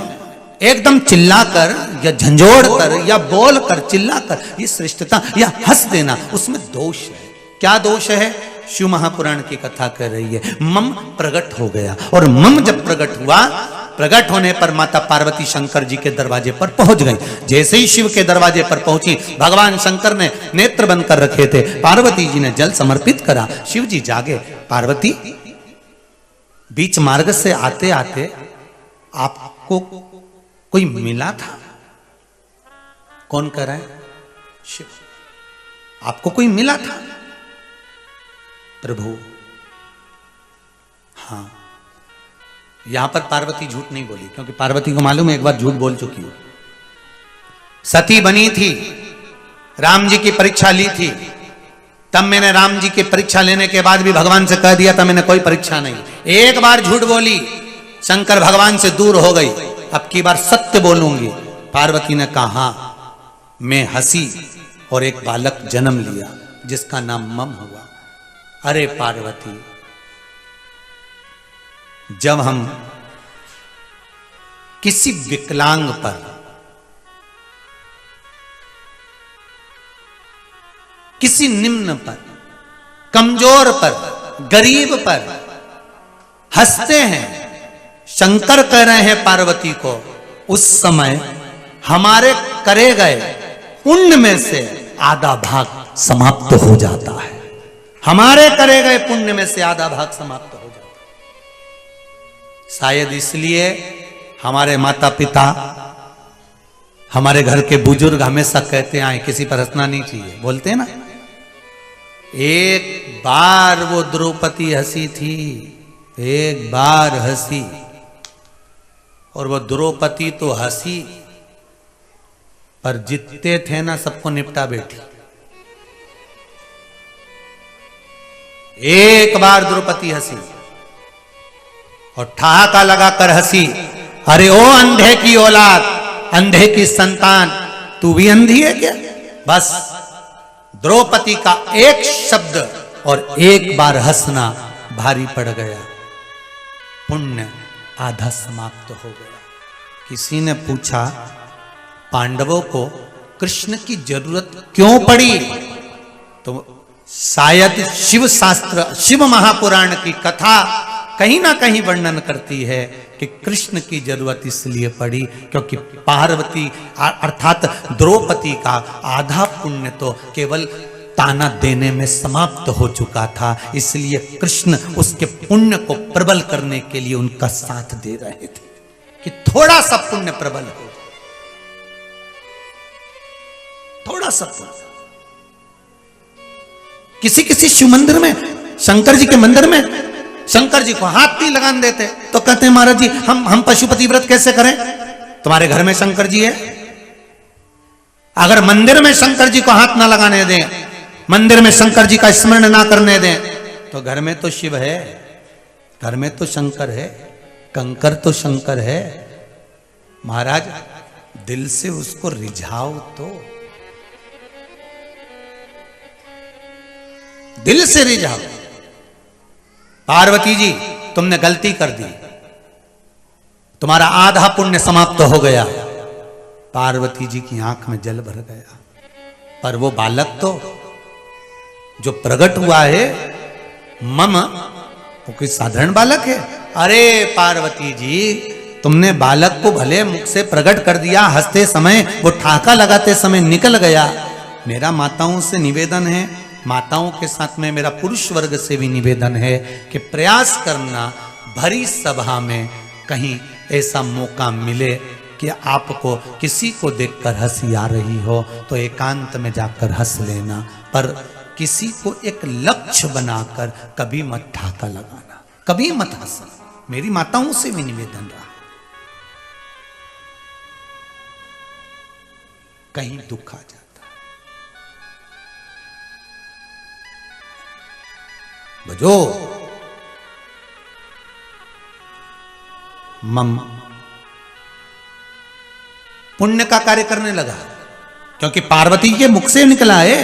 एकदम चिल्लाकर या झंझोड़ कर या बोल कर, चिल्लाकर ये श्रेष्ठता या हंस देना, उसमें दोष है। क्या दोष है? शिव महापुराण की कथा कर रही है, मम प्रकट हो गया। और मम जब प्रकट हुआ, प्रकट होने पर माता पार्वती शंकर जी के दरवाजे पर पहुंच गई। जैसे ही शिव के दरवाजे पर पहुंची, भगवान शंकर ने नेत्र बंद कर रखे थे, पार्वती जी ने जल समर्पित करा। शिव जी जागे, पार्वती बीच मार्ग से आते आते आपको कोई मिला था? कौन कह रहा है? शिव। आपको कोई मिला था? प्रभु। हाँ। यहां पर पार्वती झूठ नहीं बोली, क्योंकि पार्वती को मालूम है एक बार झूठ बोल चुकी हो। सती बनी थी, राम जी की परीक्षा ली थी, तब मैंने राम जी की परीक्षा लेने के बाद भी भगवान से कह दिया था मैंने कोई परीक्षा नहीं। एक बार झूठ बोली, शंकर भगवान से दूर हो गई, अब की बार सत्य बोलूंगी। पार्वती ने कहा मैं हंसी और एक बालक जन्म लिया जिसका नाम मम हुआ। अरे पार्वती, जब हम किसी विकलांग पर, किसी निम्न पर, कमजोर पर, गरीब पर हंसते हैं, शंकर कह रहे हैं पार्वती को, उस समय हमारे करे गए पुण्य में से आधा भाग समाप्त हो जाता है। हमारे करे गए पुण्य में से आधा भाग समाप्त हो जाता है। शायद इसलिए हमारे माता पिता, हमारे घर के बुजुर्ग हमेशा कहते आए किसी पर हंसना नहीं चाहिए, बोलते हैं ना। एक बार वो द्रौपदी हंसी थी, एक बार हंसी, और वो द्रौपदी तो हंसी पर जितने थे ना सबको निपटा बैठी। एक बार द्रौपदी हंसी और ठहाका लगाकर हंसी, अरे ओ अंधे की औलाद, अंधे की संतान, तू भी अंधी है क्या? बस द्रौपदी का एक शब्द और एक बार हंसना भारी पड़ गया, पुण्य आधा समाप्त हो गया। किसी ने पूछा पांडवों को कृष्ण की जरूरत क्यों पड़ी? तो शायद शिव शास्त्र, शिव महापुराण की कथा कहीं ना कहीं वर्णन करती है कि कृष्ण की जरूरत इसलिए पड़ी क्योंकि पार्वती अर्थात द्रौपदी का आधा पुण्य तो केवल ताना देने में समाप्त हो चुका था, इसलिए कृष्ण उसके पुण्य को प्रबल करने के लिए उनका साथ दे रहे थे कि थोड़ा सा पुण्य प्रबल हो, थोड़ा सा पुण्य। किसी किसी शिव मंदिर में, शंकर जी के मंदिर में शंकर जी को हाथ नहीं लगाने देते, तो कहते हैं महाराज जी हम पशुपति व्रत कैसे करें? तुम्हारे घर में शंकर जी है, अगर मंदिर में शंकर जी को हाथ ना लगाने दें, मंदिर में शंकर जी का स्मरण ना करने दें, तो घर में तो शिव है, घर में तो शंकर है, कंकर तो शंकर है। महाराज दिल से उसको रिझाओ, तो दिल से रिझाओ। पार्वती जी तुमने गलती कर दी, तुम्हारा आधा पुण्य समाप्त हो गया। पार्वती जी की आंख में जल भर गया, पर वो बालक तो जो प्रकट हुआ है मम, वो कोई साधारण बालक है? अरे पार्वती जी, तुमने बालक को भले मुख से प्रकट कर दिया, हंसते समय वो ठहाका लगाते समय निकल गया। मेरा माताओं से निवेदन है, माताओं के साथ में मेरा पुरुष वर्ग से भी निवेदन है कि प्रयास करना भरी सभा में कहीं ऐसा मौका मिले कि आपको किसी को देखकर हंसी आ रही हो तो एकांत में जाकर हंस लेना, पर किसी को एक लक्ष्य बनाकर कभी मत ठहाका लगाना, कभी मत हंसना। मेरी माताओं से भी निवेदन रहा। कहीं दुख आ जाता है, बजो मम पुण्य का कार्य करने लगा, क्योंकि पार्वती के मुख से निकला है,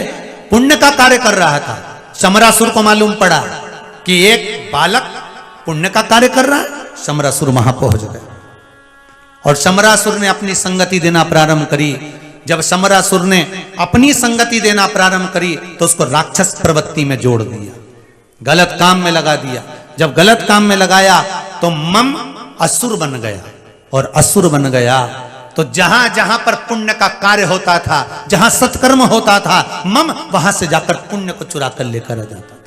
पुण्य का कार्य कर रहा था। शमरासुर को मालूम पड़ा कि एक बालक पुण्य का कार्य कर रहा है, शमरासुर वहां पहुंच गए और शमरासुर ने अपनी संगति देना प्रारंभ करी। जब शमरासुर ने अपनी संगति देना प्रारंभ करी तो उसको राक्षस प्रवृत्ति में जोड़ दिया, गलत काम में लगा दिया। जब गलत काम में लगाया तो मम असुर बन गया, और असुर बन गया तो जहां जहां पर पुण्य का कार्य होता था, जहां सत्कर्म होता था, मम वहां से जाकर पुण्य को चुरा कर लेकर आ जाता था।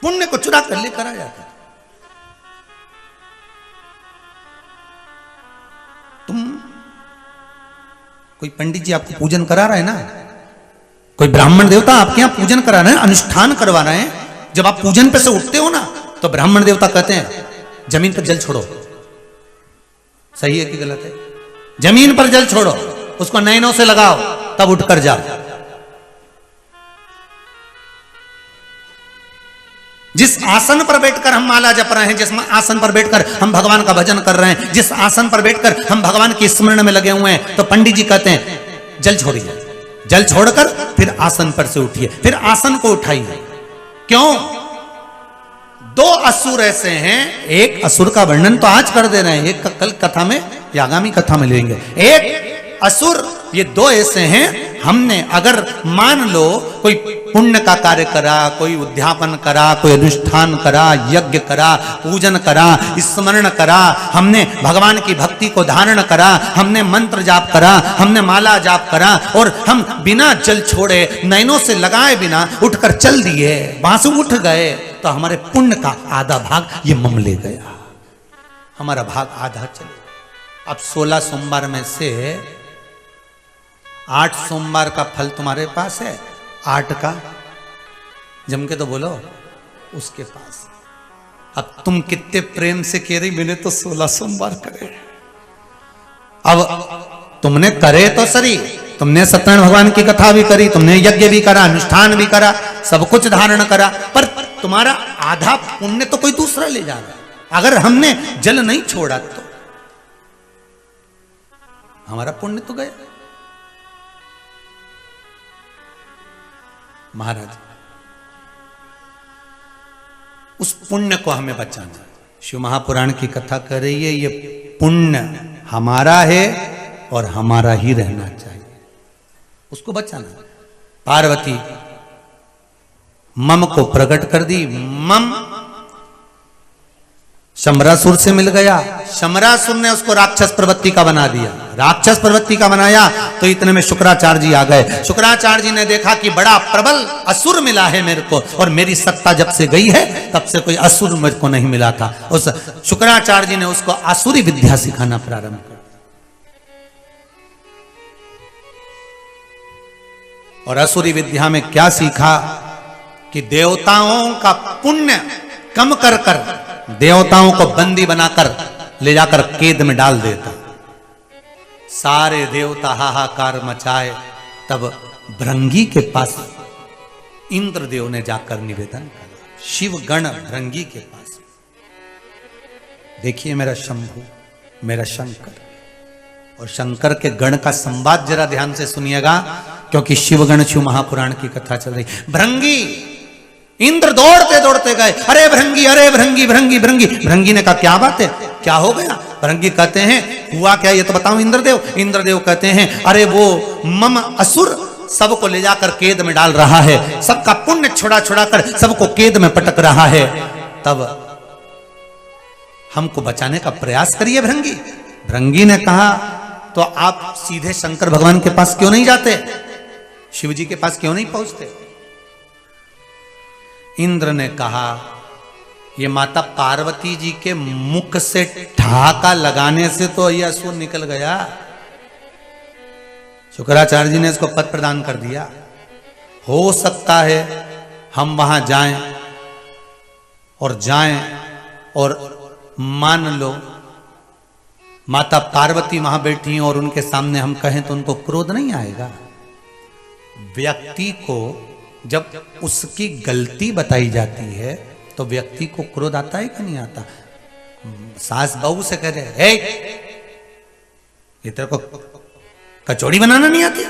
पुण्य को चुरा कर लेकर आ जाता था। तुम कोई पंडित जी आपको पूजन करा रहे हैं ना, कोई ब्राह्मण देवता आपके यहां पूजन करा रहे हैं, अनुष्ठान करवा रहे हैं। जब आप पूजन पे से उठते हो ना तो ब्राह्मण देवता कहते हैं जमीन पर जल छोड़ो। सही है कि गलत है? जमीन पर जल छोड़ो, उसको नैनों से लगाओ, तब उठकर जाओ। जिस आसन पर बैठकर हम माला जप रहे हैं, जिस आसन पर बैठकर हम भगवान का भजन कर रहे हैं, जिस आसन पर बैठकर हम भगवान की स्मरण में लगे हुए हैं, तो पंडित जी कहते हैं जल छोड़िए, जल छोड़कर फिर आसन पर से उठिए, फिर आसन को उठाइए। क्यों? दो असुर ऐसे हैं, एक असुर का वर्णन तो आज कर दे रहे हैं, एक कल कथा में या आगामी कथा में लेंगे। एक असुर, ये दो ऐसे हैं। हमने अगर मान लो कोई पुण्य का कार्य करा, कोई उद्यापन करा, कोई अनुष्ठान करा, यज्ञ करा, पूजन करा, स्मरण करा, हमने भगवान की भक्ति को धारण करा, हमने मंत्र जाप करा, हमने माला जाप करा, और हम बिना जल छोड़े, नैनों से लगाए बिना उठकर चल दिए, वहां से उठ गए, तो हमारे पुण्य का आधा भाग ये मम ले गया, हमारा भाग आधा चले। अब 16 सोमवार में से 8 सोमवार का फल तुम्हारे पास है, 8 का जम के तो बोलो उसके पास। अब तुम कितने प्रेम से कह रही मैंने तो 16 सोमवार करे। अब तुमने करे तो सही, तुमने सत्यनारायण भगवान की कथा भी करी, तुमने यज्ञ भी करा, अनुष्ठान भी करा, सब कुछ धारण करा, पर तुम्हारा आधा पुण्य तो कोई दूसरा ले जा रहा। अगर हमने जल नहीं छोड़ा तो हमारा पुण्य तो गया। महाराज, उस पुण्य को हमें बचाना। शिव महापुराण की कथा कर रही है, ये पुण्य हमारा है और हमारा ही रहना चाहिए, उसको बचाना। पार्वती मम को प्रकट कर दी, मम शमरासुर से मिल गया, शमरासुर ने उसको राक्षस प्रवृत्ति का बना दिया। राक्षस प्रवृत्ति का बनाया तो इतने में शुक्राचार्य जी आ गए। शुक्राचार्य जी ने देखा कि बड़ा प्रबल असुर मिला है मेरे को, और मेरी सत्ता जब से गई है तब से कोई असुर मेरे को नहीं मिला था। उस शुक्राचार्य जी ने उसको आसुरी विद्या सिखाना प्रारंभ कर, और आसुरी विद्या में क्या सीखा कि देवताओं का पुण्य कम कर कर देवताओं को बंदी बनाकर ले जाकर कैद में डाल देता। सारे देवता हाहाकार मचाए, तब भृंगी के पास इंद्रदेव ने जाकर निवेदन करा, शिव गण भृंगी के पास, देखिए मेरा शंभु, मेरा शंकर। और शंकर के गण का संवाद जरा ध्यान से सुनिएगा, क्योंकि शिवगण शिव महापुराण की कथा चल रही। भृंगी, इंद्र दौड़ते दौड़ते गए, अरे भृंगी, अरे भृंगी, भृंगी भृंगी। भृंगी ने कहा क्या बात है, क्या हो गया? भृंगी कहते हैं हुआ क्या ये तो बताओ इंद्रदेव। इंद्रदेव कहते हैं अरे वो मम असुर सबको ले जाकर केद में डाल रहा है, सबका पुण्य छुड़ा छुड़ा कर सबको केद में पटक रहा है, तब हमको बचाने का प्रयास करिए भृंगी। भृंगी ने कहा तो आप सीधे शंकर भगवान के पास क्यों नहीं जाते, शिव जी के पास क्यों नहीं पहुंचते। इंद्र ने कहा ये माता पार्वती जी के मुख से ठहाका लगाने से तो यह असुर निकल गया। शुक्राचार्य जी ने इसको पद प्रदान कर दिया। हो सकता है हम वहां जाएं और मान लो माता पार्वती वहां बैठी हैं और उनके सामने हम कहें तो उनको क्रोध नहीं आएगा। व्यक्ति को जब उसकी गलती बताई जाती है तो व्यक्ति को क्रोध आता है कि नहीं आता। सास बहू से कह रहे ये तेरे को कचौड़ी बनाना नहीं आती,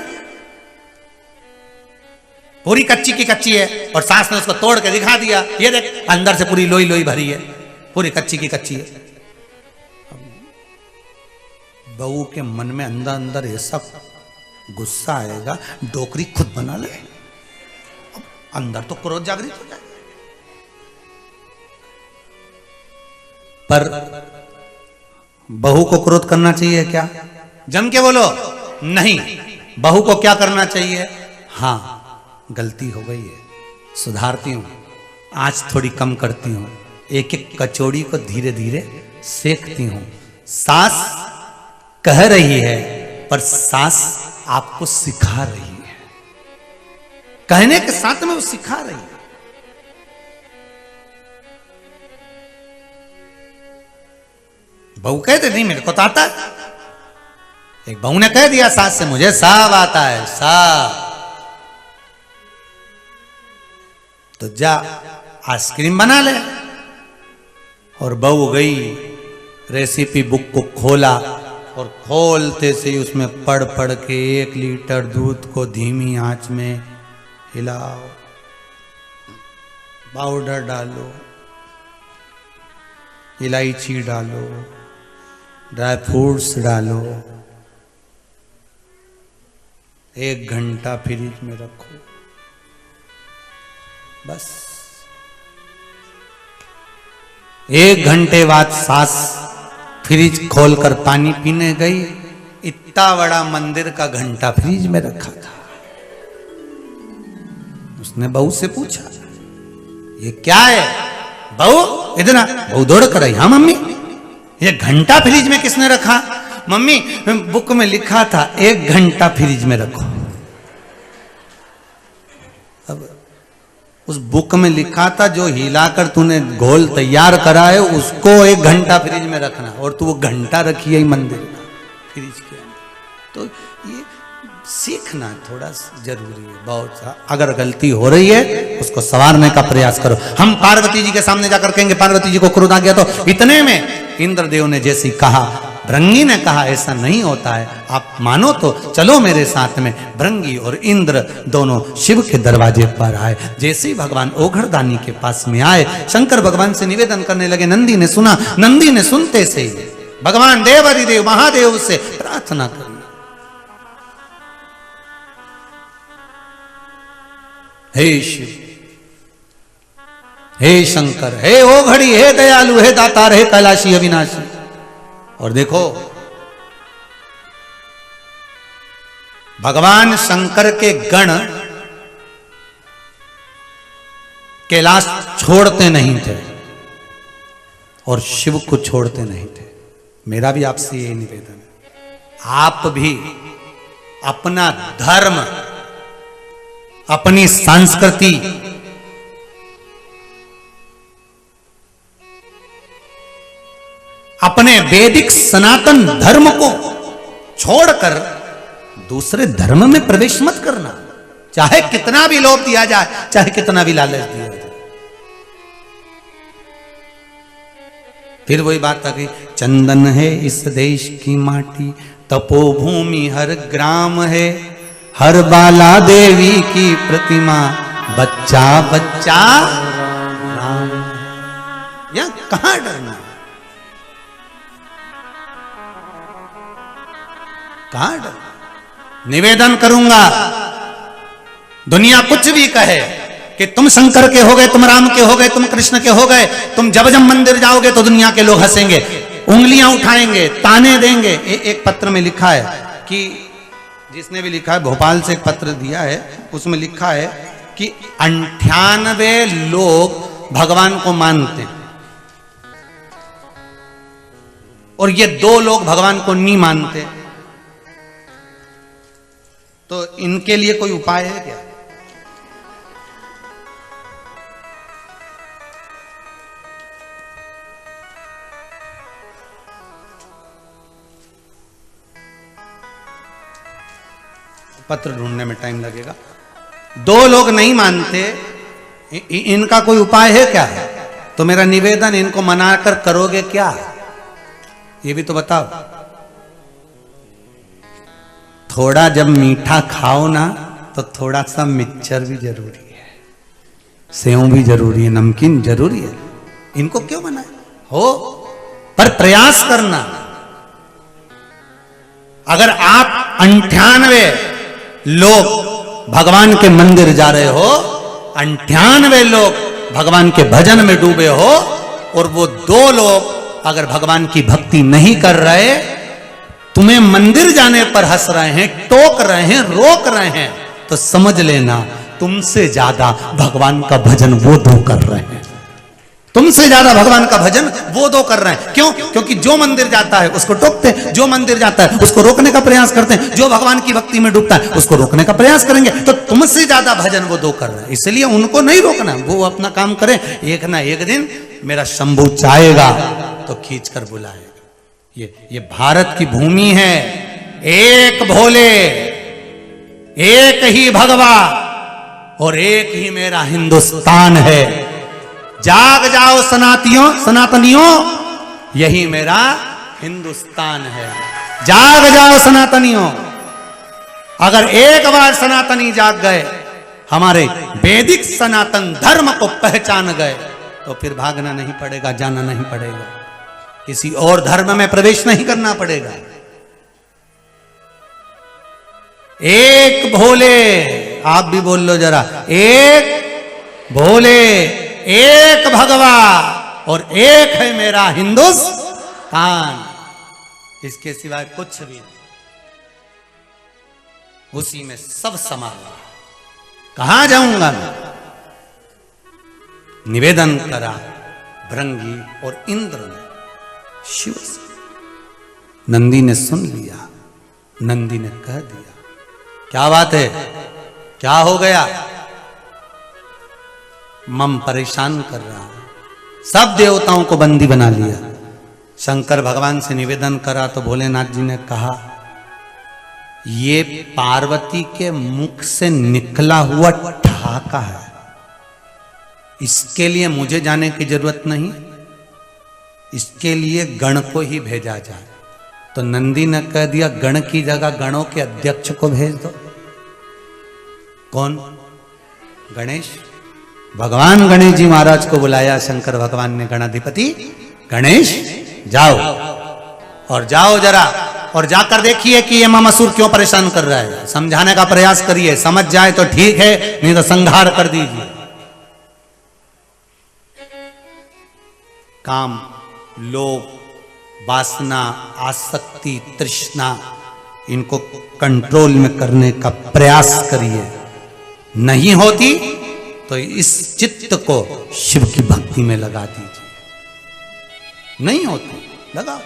पूरी कच्ची की कच्ची है और सास ने उसको तोड़ के दिखा दिया, ये देख अंदर से पूरी लोई लोई भरी है, पूरी कच्ची की कच्ची है। बहू के मन में अंदर अंदर ये सब गुस्सा आएगा, डोकरी खुद बना ले, अंदर तो क्रोध जागृत हो जाए। पर बहू को क्रोध करना चाहिए क्या, जम के बोलो नहीं। बहू को क्या करना चाहिए, हाँ गलती हो गई है, सुधारती हूं, आज थोड़ी कम करती हूं, एक एक कचौड़ी को धीरे धीरे सेकती हूं। सास कह रही है पर सास आपको सिखा रही है, कहने के साथ में वो सिखा रही है। बहू कहते नहीं मेरे को तो आता है, एक बहू ने कह दिया सास से मुझे सब आता है सब, तो जा आइसक्रीम बना ले। और बहू गई रेसिपी बुक को खोला और खोलते से ही उसमें पढ़ पढ़ के 1 लीटर दूध को धीमी आंच में हिलाओ, पाउडर डालो, इलायची डालो, ड्राई फ्रूट्स डालो, 1 घंटा फ्रिज में रखो, बस 1 घंटे बाद सास फ्रिज खोलकर पानी पीने गई, इतना बड़ा मंदिर का घंटा फ्रिज में रखा था। उसने बहू से पूछा ये क्या है, बहू इधर आ। बहू दौड़ कर आई, हाँ मम्मी ये घंटा फ्रिज में किसने रखा। मम्मी बुक में लिखा था 1 घंटा फ्रिज में रखो। अब उस बुक में लिखा था जो हिलाकर तूने घोल तैयार करा है उसको 1 घंटा फ्रिज में रखना, और तू वो घंटा रखी है मंदिर में फ्रिज के अंदर। तो ये सीखना थोड़ा जरूरी है बहुत सा। अगर गलती हो रही है उसको संवारने का प्रयास करो। हम पार्वती जी के सामने जाकर कहेंगे पार्वती जी को क्रोध आ गया, तो इतने में इंद्रदेव ने जैसे कहा, भृंगी ने कहा ऐसा नहीं होता है, आप मानो तो चलो मेरे साथ में। भृंगी और इंद्र दोनों शिव के दरवाजे पर आए। जैसे ही भगवान ओघड़दानी के पास में आए, शंकर भगवान से निवेदन करने लगे। नंदी ने सुना, नंदी ने सुनते से ही भगवान देवाधिदेव महादेव से प्रार्थना करी, हे शिव, हे शंकर, हे ओघड़ी, हे दयालु, हे दातार, हे कैलाशी अविनाशी। और देखो भगवान शंकर के गण कैलाश छोड़ते नहीं थे और शिव को छोड़ते नहीं थे। मेरा भी आपसे यही निवेदन है, आप भी अपना धर्म, अपनी संस्कृति, अपने वैदिक सनातन धर्म को छोड़कर दूसरे धर्म में प्रवेश मत करना, चाहे कितना भी लोभ दिया जाए, चाहे कितना भी लालच दिया जाए। फिर वही बात आ गई, चंदन है इस देश की माटी, तपोभूमि हर ग्राम है, हर बाला देवी की प्रतिमा, बच्चा बच्चा राम। यहां कहां डरना, कहां डर? निवेदन करूंगा, दुनिया कुछ भी कहे कि तुम शंकर के हो गए, तुम राम के हो गए, तुम कृष्ण के हो गए, तुम जब जब मंदिर जाओगे तो दुनिया के लोग हंसेंगे, उंगलियां उठाएंगे, ताने देंगे। एक पत्र में लिखा है कि जिसने भी लिखा है, भोपाल से एक पत्र दिया है, उसमें लिखा है कि 98 लोग भगवान को मानते हैं और ये 2 लोग भगवान को नहीं मानते, तो इनके लिए कोई उपाय है क्या? पत्र ढूंढने में टाइम लगेगा। 2 लोग नहीं मानते, इनका कोई उपाय है क्या? तो मेरा निवेदन, इनको मनाकर करोगे क्या, ये भी तो बताओ। थोड़ा जब मीठा खाओ ना तो थोड़ा सा मिक्सचर भी जरूरी है, सेव भी जरूरी है, नमकीन जरूरी है। इनको क्यों मनाए? हो पर प्रयास करना। अगर आप 98 लोग भगवान के मंदिर जा रहे हो, 98 लोग भगवान के भजन में डूबे हो, और वो 2 लोग अगर भगवान की भक्ति नहीं कर रहे, तुम्हें मंदिर जाने पर हंस रहे हैं, टोक रहे हैं, रोक रहे हैं, तो समझ लेना तुमसे ज्यादा भगवान का भजन वो 2 कर रहे हैं। तुमसे ज्यादा भगवान का भजन वो 2 कर रहे हैं। क्यों? क्योंकि जो मंदिर जाता है उसको टोकते हैं, जो मंदिर जाता है उसको रोकने का प्रयास करते हैं, जो भगवान की भक्ति में डूबता है उसको रोकने का प्रयास करेंगे। तो तुमसे ज्यादा भजन वो 2 कर रहे हैं, इसलिए उनको नहीं रोकना, वो अपना काम करें। एक ना एक दिन मेरा शंभू चाहेगा तो खींच कर बुलाएगा। ये भारत की भूमि है, एक भोले, एक ही भगवा और एक ही मेरा हिंदुस्तान है। जाग जाओ सनातनियों, यही मेरा हिंदुस्तान है। जाग जाओ सनातनियों। अगर एक बार सनातनी जाग गए, हमारे वैदिक सनातन धर्म को पहचान गए, तो फिर भागना नहीं पड़ेगा, जाना नहीं पड़ेगा, किसी और धर्म में प्रवेश नहीं करना पड़ेगा। एक भोले, आप भी बोल लो जरा, एक भोले, एक भगवा और एक है मेरा हिंदुस्तान। इसके सिवाय कुछ भी नहीं, उसी में सब समा। कहां जाऊंगा मैं? निवेदन करा भृंगी और इंद्र ने शिव से। नंदी ने सुन लिया, नंदी ने कह दिया, क्या बात है, क्या हो गया? मम परेशान कर रहा है, सब देवताओं को बंदी बना लिया। शंकर भगवान से निवेदन करा तो भोलेनाथ जी ने कहा, ये पार्वती के मुख से निकला हुआ ठहाका है, इसके लिए मुझे जाने की जरूरत नहीं, इसके लिए गण को ही भेजा जाए। तो नंदी ने कह दिया, गण की जगह गणों के अध्यक्ष को भेज दो। कौन? गणेश। भगवान गणेश जी महाराज को बुलाया शंकर भगवान ने, गणाधिपति गणेश जाओ और जाओ जरा और जाकर देखिए कि ये मामासुर क्यों परेशान कर रहा है, समझाने का प्रयास करिए, समझ जाए तो ठीक है, नहीं तो संहार कर दीजिए। काम, लोभ, वासना, आसक्ति, तृष्णा, इनको कंट्रोल में करने का प्रयास करिए। नहीं होती तो इस चित्त को शिव की भक्ति में लगा दीजिए। नहीं होती, लगाओ,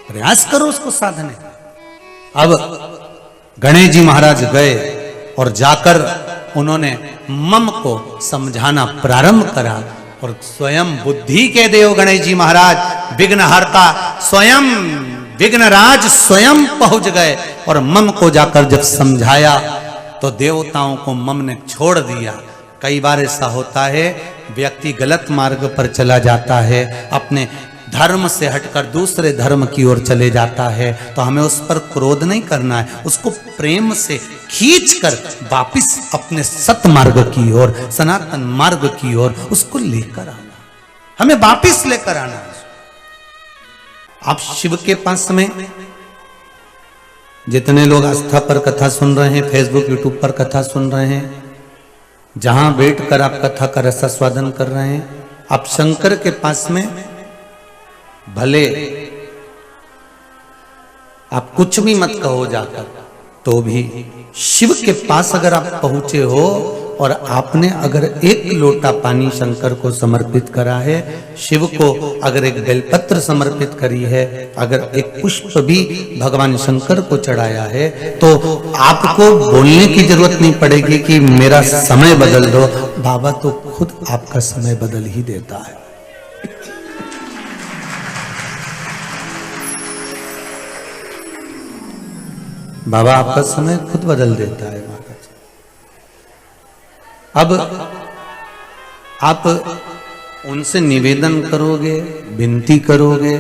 प्रयास करो उसको साधने। अब गणेश जी महाराज गए और जाकर उन्होंने मम को समझाना प्रारंभ करा और स्वयं बुद्धि के देव गणेश जी महाराज, विघ्नहर्ता स्वयं, विघ्नराज स्वयं पहुंच गए और मम को जाकर जब समझाया तो देवताओं को मम ने छोड़ दिया। कई बार ऐसा होता है, व्यक्ति गलत मार्ग पर चला जाता है, अपने धर्म से हटकर दूसरे धर्म की ओर चले जाता है, तो हमें उस पर क्रोध नहीं करना है, उसको प्रेम से खींचकर वापिस अपने सत मार्ग की ओर, सनातन मार्ग की ओर उसको लेकर आना, हमें वापिस लेकर आना। आप शिव के पास में जितने लोग आस्था पर कथा सुन रहे हैं, फेसबुक यूट्यूब पर कथा सुन रहे हैं, जहां बैठकर आप कथा का रसास्वादन कर रहे हैं, आप शंकर के पास में भले आप कुछ भी मत कहो जाकर, तो भी शिव के पास अगर आप पहुंचे हो और आपने अगर एक लोटा पानी शंकर को समर्पित करा है, शिव को अगर एक बेलपत्र समर्पित करी है, अगर एक पुष्प भी भगवान शंकर को चढ़ाया है, तो आपको बोलने की जरूरत नहीं पड़ेगी कि मेरा समय बदल दो। बाबा तो खुद आपका समय बदल ही देता है। बाबा आपका समय खुद बदल देता है। अब आप उनसे निवेदन करोगे, विनती करोगे,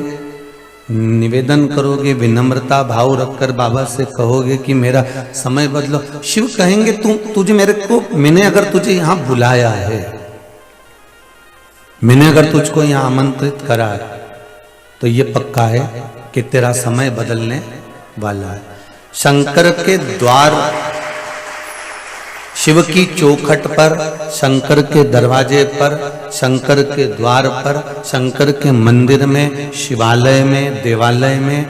निवेदन करोगे, विनम्रता भाव रखकर बाबा से कहोगे कि मेरा समय बदलो। शिव कहेंगे तुझे मैंने अगर तुझे यहां बुलाया है, मैंने अगर तुझको यहां आमंत्रित करा है, तो ये पक्का है कि तेरा समय बदलने वाला है। शंकर के द्वार, शिव की चौखट पर, शंकर के दरवाजे पर, शंकर के द्वार पर, शंकर के मंदिर में, शिवालय में, देवालय में,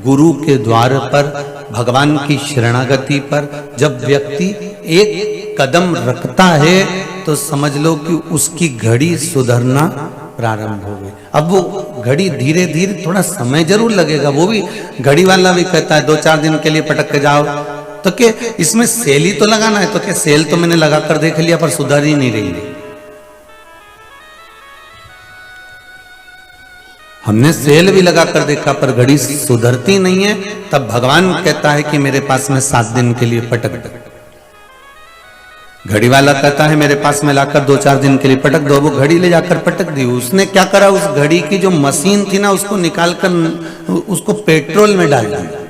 गुरु के द्वार पर, भगवान की शरणागति पर जब व्यक्ति एक कदम रखता है, तो समझ लो कि उसकी घड़ी सुधरना प्रारंभ हो गई। अब वो घड़ी धीरे धीरे, थोड़ा समय जरूर लगेगा, वो भी घड़ी वाला भी कहता है 2-4 दिन के लिए पटक के जाओ, तो क्या इसमें सेल ही तो लगाना है, तो क्या सेल तो मैंने लगा कर देख लिया पर सुधर ही नहीं रही। हमने सेल भी लगा कर देखा पर घड़ी सुधरती नहीं है, तब भगवान कहता है कि मेरे पास में 7 दिन के लिए पटक दो। घड़ी वाला कहता है मेरे पास में लाकर 2-4 दिन के लिए पटक दो। वो घड़ी ले जाकर पटक दी। उसने क्या करा, उस घड़ी की जो मशीन थी ना, उसको निकालकर उसको पेट्रोल में डाल दिया।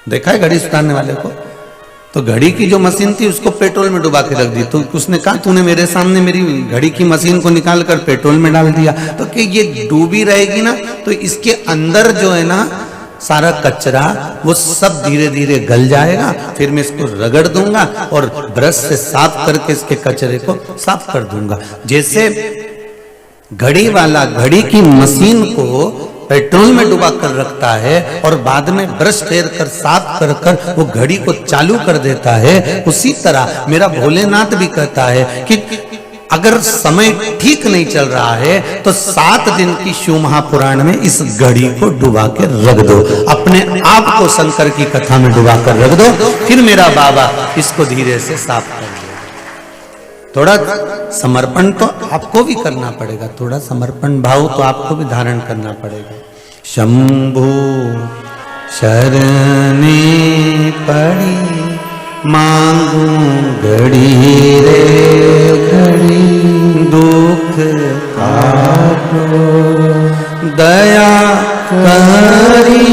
देखा है घड़ी सुधारने वाले को? तो घड़ी की जो मशीन थी उसको पेट्रोल में डुबा के रख दी। तो उसने कहा तूने मेरे सामने मेरी घड़ी की मशीन को निकाल कर पेट्रोल में डाल दिया, तो कि ये डूबी रहेगी ना, तो इसके अंदर जो है ना सारा कचरा वो सब धीरे धीरे गल जाएगा, फिर मैं इसको रगड़ दूंगा और ब्रश से साफ करके इसके कचरे को साफ कर दूंगा। जैसे घड़ी वाला घड़ी की मशीन को पेट्रोल में डुबा कर रखता है और बाद में ब्रश फेर कर साफ कर कर वो घड़ी को चालू कर देता है, उसी तरह मेरा भोलेनाथ भी कहता है कि अगर समय ठीक नहीं चल रहा है तो 7 दिन की शिव महापुराण में इस घड़ी को डुबा के रख दो, अपने आप को शंकर की कथा में डुबा कर रख दो, फिर मेरा बाबा इसको धीरे से साफ कर दे। थोड़ा समर्पण तो आपको भी करना पड़ेगा, थोड़ा समर्पण भाव तो आपको भी धारण करना पड़ेगा। शंभु शरणे पड़ी मांगू घड़ी रे घड़ी, दुख काटो दया करी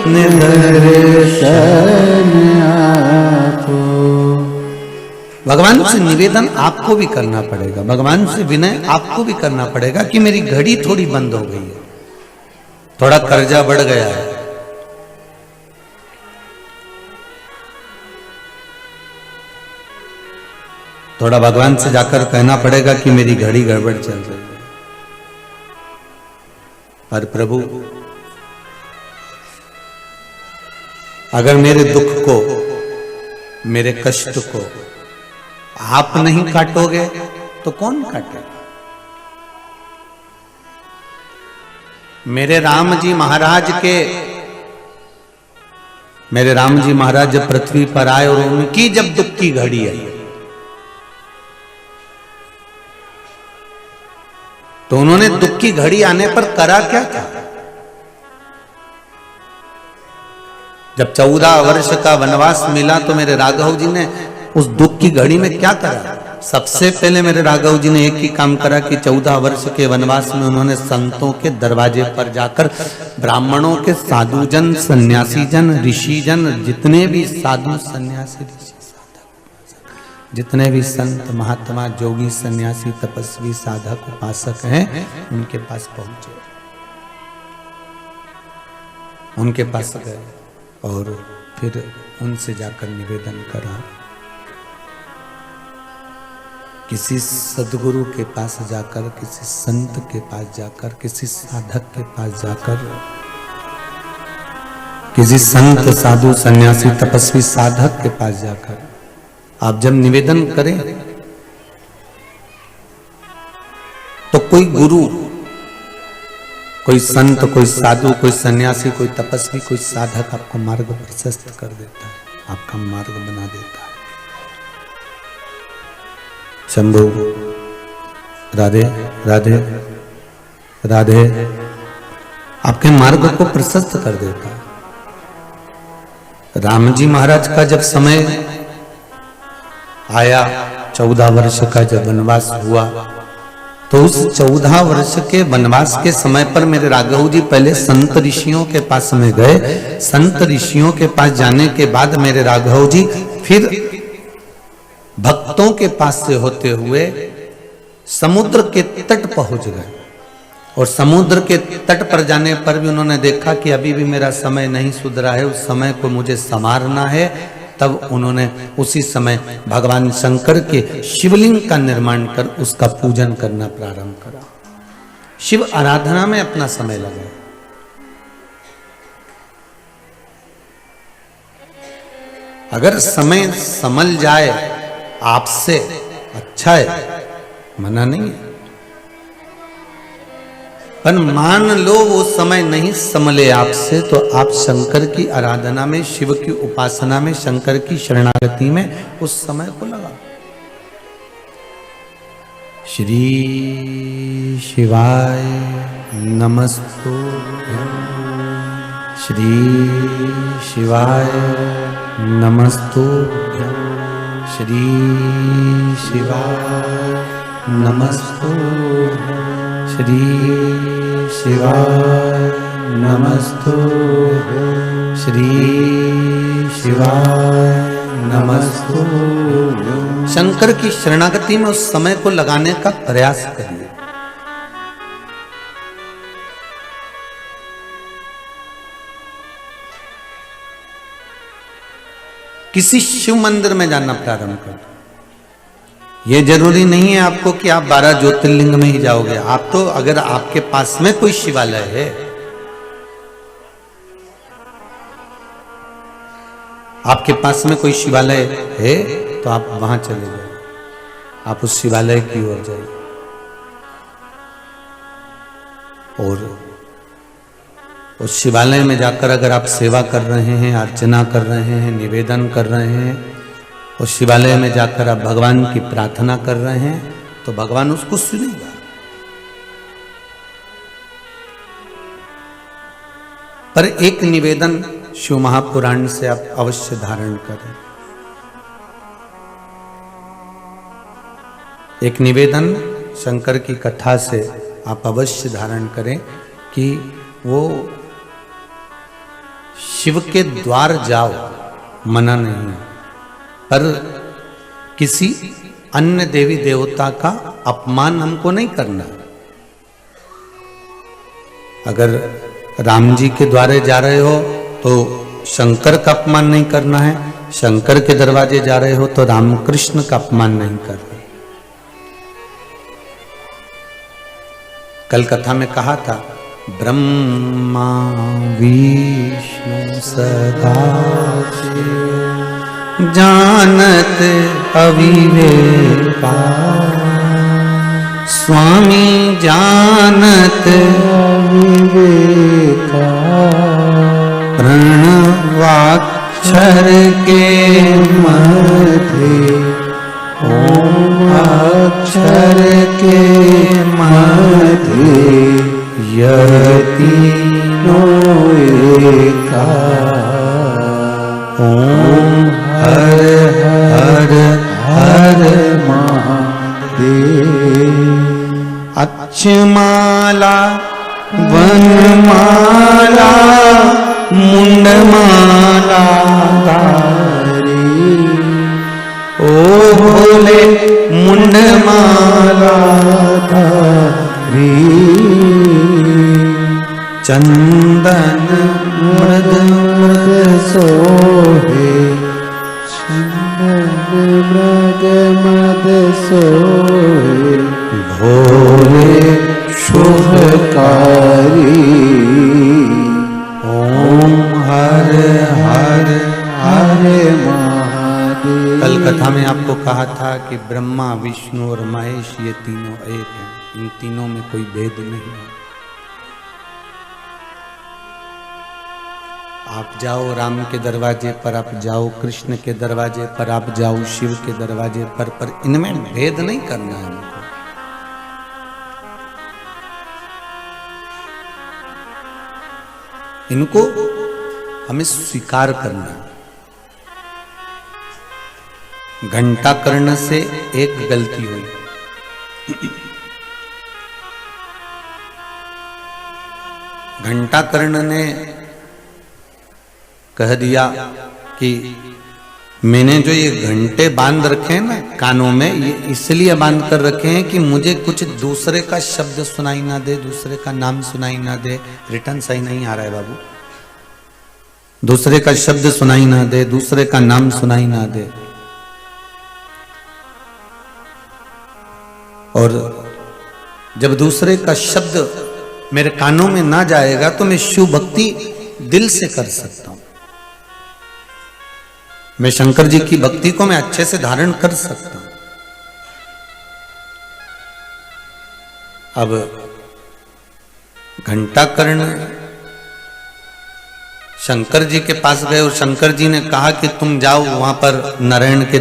निदर्शन आपो। भगवान से निवेदन आपको भी करना पड़ेगा, भगवान से विनय आपको भी करना पड़ेगा कि मेरी घड़ी थोड़ी बंद हो गई है, थोड़ा कर्जा बढ़ गया है, थोड़ा भगवान से जाकर कहना पड़ेगा कि मेरी घड़ी गड़बड़ चल रही है। पर प्रभु अगर मेरे दुख को, मेरे कष्ट को आप नहीं काटोगे तो कौन काटेगा? मेरे राम जी महाराज जब पृथ्वी पर आए और उनकी जब दुख की घड़ी आई तो उन्होंने दुख की घड़ी आने पर करा क्या था? जब 14 वर्ष का वनवास मिला तो मेरे राघव जी ने उस दुख की घड़ी में क्या करा? सबसे पहले मेरे राघव जी ने एक ही काम करा कि 14 वर्ष के वनवास में उन्होंने संतों के दरवाजे पर जाकर ब्राह्मणों के साधु जन, सन्यासी जन, ऋषि जन, जितने भी साधु सन्यासी ऋषि जितने भी संत महात्मा जोगी सन्यासी तपस्वी साधक उपासक हैं उनके पास पहुंचे उनके पास गए और फिर उनसे जाकर निवेदन करा। किसी सदगुरु के पास जाकर, किसी संत के पास जाकर, किसी साधक के पास जाकर, किसी संत साधु सन्यासी तपस्वी साधक के पास जाकर आप जब निवेदन करें तो कोई गुरु, कोई संत, कोई साधु, कोई सन्यासी, कोई तपस्वी, कोई साधक आपको मार्ग प्रशस्त कर देता है, आपका मार्ग बना देता है। शंभु राधे राधे राधे आपके मार्ग को प्रशस्त कर देता है। राम जी महाराज का जब समय आया, 14 वर्ष का जब वनवास हुआ, तो उस 14 वर्ष के वनवास के समय पर मेरे राघव जी पहले संत ऋषियों के पास में गए। संत ऋषियों के पास जाने के बाद मेरे राघव जी फिर भक्तों के पास से होते हुए समुद्र के तट पहुंच गए। और समुद्र के तट पर जाने पर भी उन्होंने देखा कि अभी भी मेरा समय नहीं सुधरा है, उस समय को मुझे संवारना है। तब उन्होंने उसी समय भगवान शंकर के शिवलिंग का निर्माण कर उसका पूजन करना प्रारंभ करा। शिव आराधना में अपना समय लगा। अगर समय संभल जाए आपसे अच्छा है, मना नहीं है, पर मान लो वो समय नहीं संभले आपसे, तो आप शंकर की आराधना में, शिव की उपासना में, शंकर की शरणागति में उस समय को लगा। श्री शिवाय नमस्तुभ्यं, श्री शिवाय नमस्तुभ्यं, श्री शिवाय नमस्तुभ्यं, श्री शिवाय नमस्तुभ्यं, श्री शिवाय नमस्तुभ्यं। शंकर की शरणागति में उस समय को लगाने का प्रयास करिए। किसी शिव मंदिर में जाना प्रारंभ कर। ये जरूरी नहीं है आपको कि आप 12 ज्योतिर्लिंग में ही जाओगे। आप तो, अगर आपके पास में कोई शिवालय है, आपके पास में कोई शिवालय है, तो आप वहां चले जाइए, आप उस शिवालय की ओर जाइए और उस शिवालय में जाकर अगर आप सेवा कर रहे हैं, अर्चना कर रहे हैं, निवेदन कर रहे हैं, उस शिवालय में जाकर आप भगवान की प्रार्थना कर रहे हैं, तो भगवान उसको सुनेगा। पर एक निवेदन शिव महापुराण से आप अवश्य धारण करें। एक निवेदन शंकर की कथा से आप अवश्य धारण करें कि वो शिव के द्वार जाओ, मना नहीं है, पर किसी अन्य देवी देवता का अपमान हमको नहीं करना। अगर राम जी के द्वारे जा रहे हो तो शंकर का अपमान नहीं करना है, शंकर के दरवाजे जा रहे हो तो रामकृष्ण का अपमान नहीं करना। कल कथा में कहा था, ब्रह्मा विष्णु सदाशिव जानत अविवेका, स्वामी जानत अविवेका, प्रणवाक्षर के मध्य ओम अक्षर के मध्य तीनों एका, ओम हर हर हर महादेव। अक्षमाला वनमाला मुंडमाला धारी, ओ भोले मुंडमाला धारी। चंदन मृद मृद सोहे, मृग मद सोहे, भोले शुभकारी। ओम हर हर हरे महादेव। कल कथा में आपको कहा था कि ब्रह्मा विष्णु और महेश ये तीनों एक हैं, इन तीनों में कोई भेद नहीं है। आप जाओ राम के दरवाजे पर, आप जाओ कृष्ण के दरवाजे पर, आप जाओ शिव के दरवाजे पर इनमें भेद नहीं करना है हमको। इनको हमें स्वीकार करना है। घंटा कर्ण से एक गलती हुई, घंटा कर्ण ने कह दिया कि मैंने जो ये घंटे बांध रखे हैं ना कानों में, ये इसलिए बांध कर रखे हैं कि मुझे कुछ दूसरे का शब्द सुनाई ना दे, दूसरे का नाम सुनाई ना दे। रिटर्न सही नहीं आ रहा है बाबू। दूसरे का शब्द सुनाई ना दे, दूसरे का नाम सुनाई ना दे। और जब दूसरे का शब्द मेरे कानों में ना जाएगा तो मैं शिव भक्ति दिल से कर सकता हूं। मैं शंकर जी की भक्ति को मैं अच्छे से धारण कर सकता हूं। अब घंटा कर्ण शंकर जी के पास गए और शंकर जी ने कहा कि तुम जाओ वहां पर नारायण के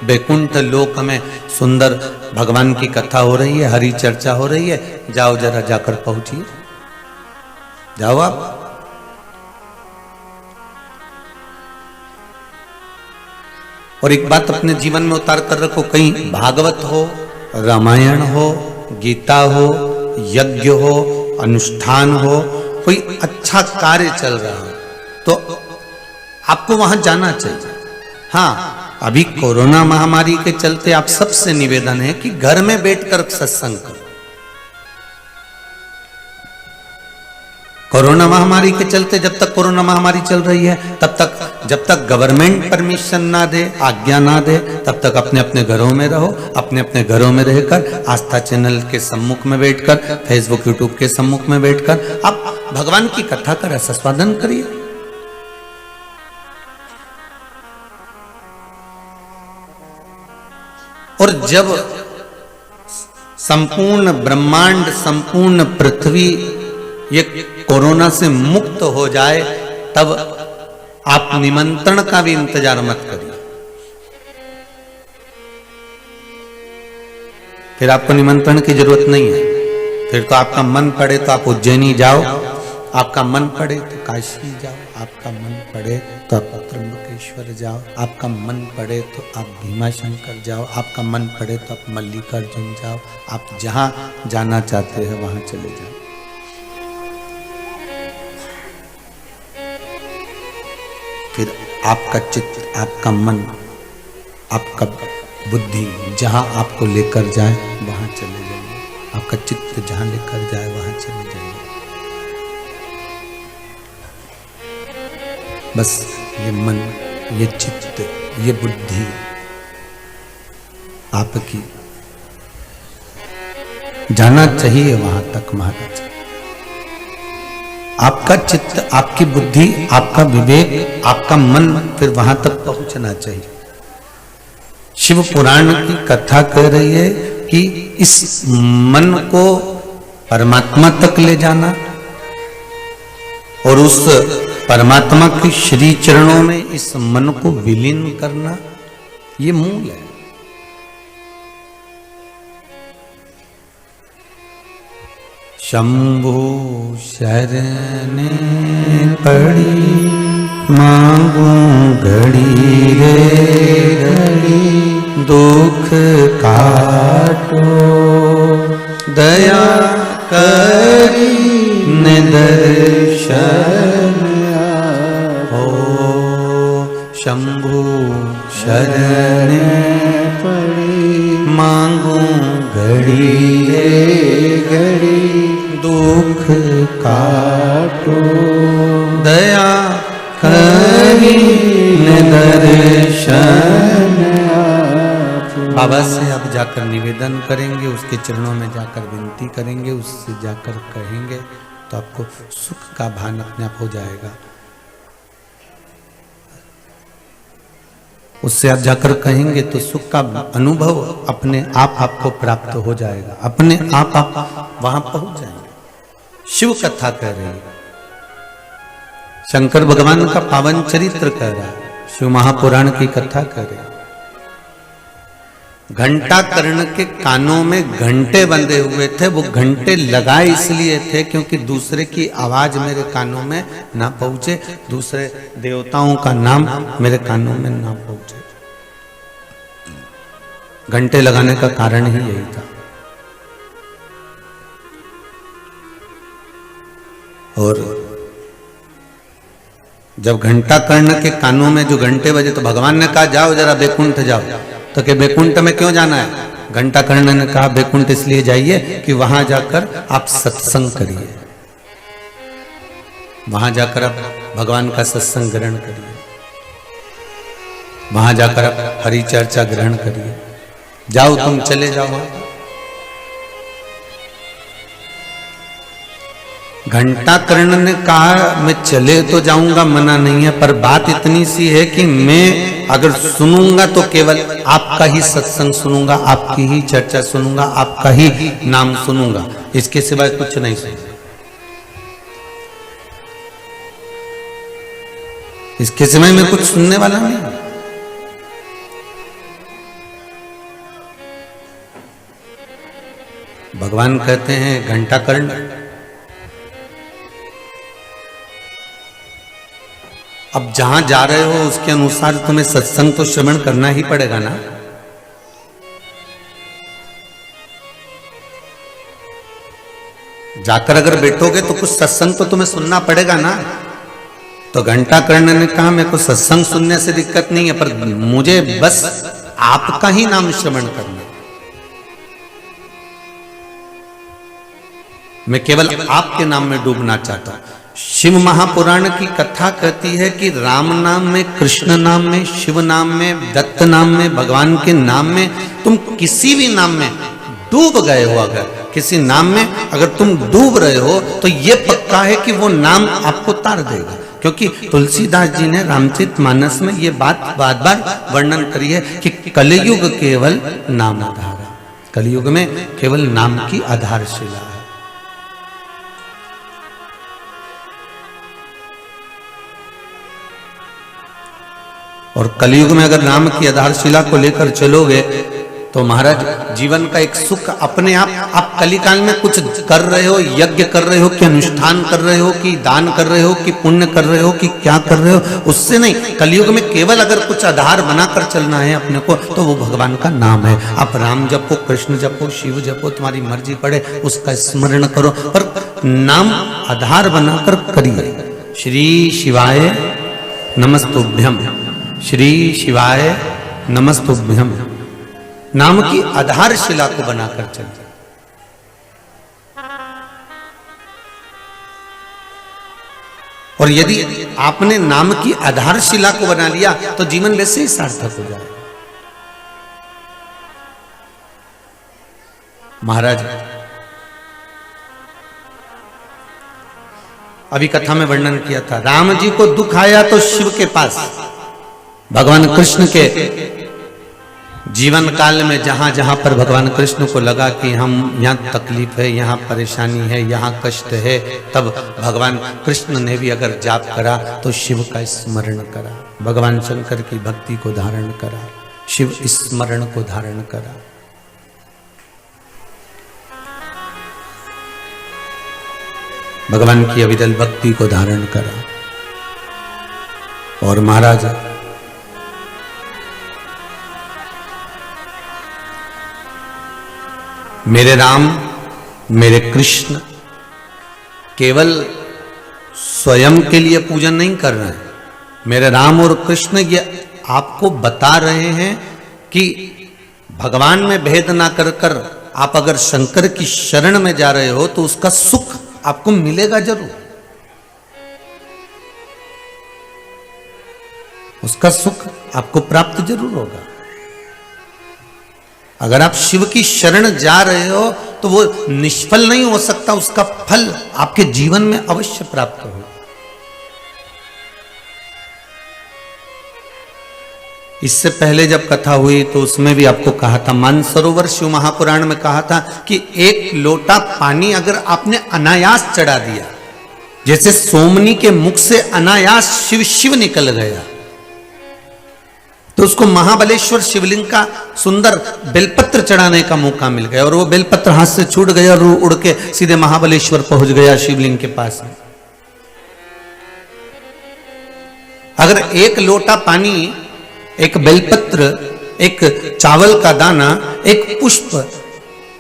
बैकुंठ लोक में सुंदर भगवान की कथा हो रही है, हरि चर्चा हो रही है, जाओ जरा जाकर पहुंचिए, जाओ आप। और एक बात अपने जीवन में उतार कर रखो, कहीं भागवत हो, रामायण हो, गीता हो, यज्ञ हो, अनुष्ठान हो, कोई अच्छा कार्य चल रहा हो तो आपको वहां जाना चाहिए। हाँ, अभी कोरोना महामारी के चलते आप सबसे निवेदन है कि घर में बैठकर सत्संग करो। कोरोना महामारी के चलते जब तक कोरोना महामारी चल रही है तब तक, जब तक गवर्नमेंट परमिशन ना दे, आज्ञा ना दे, तब तक अपने अपने घरों में रहो। अपने अपने घरों में रहकर आस्था चैनल के सम्मुख में बैठकर, फेसबुक यूट्यूब के सम्मुख में बैठकर आप भगवान की कथा का रसास्वादन करिए। और जब संपूर्ण ब्रह्मांड, संपूर्ण पृथ्वी ये कोरोना से मुक्त हो जाए तब आप निमंत्रण का भी इंतजार मत करिए। फिर आपको निमंत्रण की जरूरत नहीं है। फिर तो आपका मन पड़े तो आप उज्जैनी जाओ, आपका मन पड़े तो काशी जाओ, आपका मन पड़े तो आप त्र्यंबकेश्वर जाओ, आपका मन पड़े तो आप भीमाशंकर जाओ, आपका मन पड़े तो आप मल्लिकार्जुन जाओ। आप जहां जाना चाहते हैं वहां चले जाओ। फिर आपका चित्त, आपका मन, आपका बुद्धि जहां आपको लेकर जाए वहां चले जाइए। आपका चित्त जहां लेकर जाए वहां चले जाइए। बस ये मन, ये चित्त, ये बुद्धि आपकी जाना चाहिए वहां तक महाराज। आपका चित्त, आपकी बुद्धि, आपका विवेक, आपका मन फिर वहां तक पहुंचना चाहिए। शिव पुराण की कथा कह रही है कि इस मन को परमात्मा तक ले जाना और उस परमात्मा के श्री चरणों में इस मन को विलीन करना, ये मूल है। शंभु शरण पड़ी मांगू घड़ी रे घड़ी, दुख काटो दया करी निदर्शन हो। शंभु शरण पड़ी मांगू घड़ी रे घड़ी, दुख काटो दया करी दर्शन बाबा से अब जाकर निवेदन करेंगे, उसके चरणों में जाकर विनती करेंगे, उससे जाकर कहेंगे तो आपको सुख का भान अपने आप हो जाएगा। उससे आप जाकर कहेंगे तो सुख का अनुभव अपने आप आपको प्राप्त हो जाएगा, अपने आप वहां पहुंच जाएंगे। शिव कथा कह रही है, शंकर भगवान का पावन चरित्र कह रहा है, शिव महापुराण की कथा कह रहे हैं। घंटा कर्ण के कानों में घंटे बंधे हुए थे, वो घंटे लगाए इसलिए थे क्योंकि दूसरे की आवाज मेरे कानों में ना पहुंचे, दूसरे देवताओं का नाम मेरे कानों में ना पहुंचे। घंटे लगाने का कारण ही यही था। और जब घंटा कर्ण के कानों में जो घंटे बजे तो भगवान ने कहा जाओ जरा बैकुंठ जाओ, तो कि बैकुंठ में क्यों जाना है? घंटा कर्ण ने कहा बैकुंठ इसलिए जाइए कि वहां जाकर आप सत्संग करिए, वहां जाकर आप भगवान का सत्संग ग्रहण करिए, वहां जाकर आप हरि चर्चा ग्रहण करिए। जाओ तुम चले जाओ। घंटा कर्ण ने कहा मैं चले तो जाऊंगा, मना नहीं है, पर बात इतनी सी है कि मैं अगर सुनूंगा तो केवल आपका ही सत्संग सुनूंगा, आपकी ही चर्चा सुनूंगा, आपका ही नाम सुनूंगा, इसके सिवाय कुछ नहीं सुनूंगा। इसके सिवाय मैं कुछ सुनने वाला नहीं। भगवान कहते हैं घंटा कर्ण अब जहां जा रहे हो उसके अनुसार तुम्हें सत्संग तो श्रवण करना ही पड़ेगा ना। जाकर अगर बैठोगे तो कुछ सत्संग तो तुम्हें सुनना पड़ेगा ना। तो घंटा कर्ण ने कहा मेरे को सत्संग सुनने से दिक्कत नहीं है, पर मुझे बस आपका ही नाम श्रवण करना, मैं केवल आपके नाम में डूबना चाहता हूं। शिव महापुराण की कथा कहती है कि राम नाम में, कृष्ण नाम में, शिव नाम में, दत्त नाम में, भगवान के नाम में, तुम किसी भी नाम में डूब गए हो, अगर किसी नाम में अगर तुम डूब रहे हो तो ये पक्का है कि वो नाम आपको तार देगा। क्योंकि तुलसीदास जी ने रामचरितमानस में ये बात बार बार वर्णन करी है कि कलयुग केवल नाम आधार है, कलयुग में केवल नाम की आधारशिला है। और कलयुग में अगर नाम की आधारशिला को लेकर चलोगे तो महाराज जीवन का एक सुख अपने आप कलिकाल में कुछ कर रहे हो, यज्ञ कर रहे हो कि अनुष्ठान कर रहे हो कि दान कर रहे हो कि पुण्य कर रहे हो कि क्या कर रहे हो, उससे नहीं। कलयुग में केवल अगर कुछ आधार बनाकर चलना है अपने को तो वो भगवान का नाम है। आप राम जपो, कृष्ण जपो, शिव जपो, तुम्हारी मर्जी पड़े, उसका स्मरण करो, पर नाम आधार बनाकर करिए। श्री शिवाय नमस्तुभ्यम, श्री शिवाय नमस्तुभ्यम, नाम की आधारशिला को बनाकर चलिए। और यदि आपने नाम की आधारशिला को बना लिया तो जीवन वैसे ही सार्थक हो जाए। महाराज अभी कथा में वर्णन किया था, राम जी को दुख आया तो शिव के पास, भगवान कृष्ण के जीवन काल में जहां जहां पर भगवान कृष्ण को लगा कि हम यहाँ तकलीफ है, यहाँ परेशानी है, यहाँ कष्ट है, तब भगवान कृष्ण ने भी अगर जाप करा तो शिव का स्मरण करा, भगवान शंकर की भक्ति को धारण करा, शिव स्मरण को धारण करा। भगवान की अविरल भक्ति को धारण करा। और महाराज मेरे राम मेरे कृष्ण केवल स्वयं के लिए पूजन नहीं कर रहे हैं, मेरे राम और कृष्ण ये आपको बता रहे हैं कि भगवान में भेद ना कर कर आप अगर शंकर की शरण में जा रहे हो तो उसका सुख आपको मिलेगा जरूर, उसका सुख आपको प्राप्त जरूर होगा। अगर आप शिव की शरण जा रहे हो तो वो निष्फल नहीं हो सकता, उसका फल आपके जीवन में अवश्य प्राप्त होगा। इससे पहले जब कथा हुई तो उसमें भी आपको कहा था, मानसरोवर शिव महापुराण में कहा था कि एक लोटा पानी अगर आपने अनायास चढ़ा दिया, जैसे सोमनी के मुख से अनायास शिव शिव निकल गया, तो उसको महाबलेश्वर शिवलिंग का सुंदर बेलपत्र चढ़ाने का मौका मिल गया और वो बेलपत्र हाथ से छूट गया और उड़ के सीधे महाबलेश्वर पहुंच गया शिवलिंग के पास में। अगर एक लोटा पानी, एक बेलपत्र, एक चावल का दाना, एक पुष्प,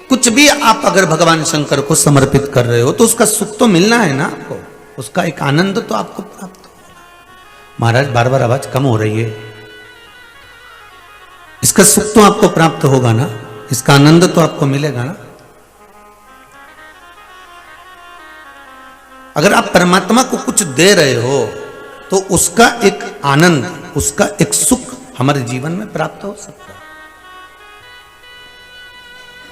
कुछ भी आप अगर भगवान शंकर को समर्पित कर रहे हो तो उसका सुख तो मिलना है ना आपको, उसका एक आनंद तो आपको प्राप्त होगा। महाराज बार बार आवाज कम हो रही है, इसका सुख तो आपको प्राप्त होगा ना, इसका आनंद तो आपको मिलेगा ना। अगर आप परमात्मा को कुछ दे रहे हो तो उसका एक आनंद, उसका एक सुख हमारे जीवन में प्राप्त हो सकता है।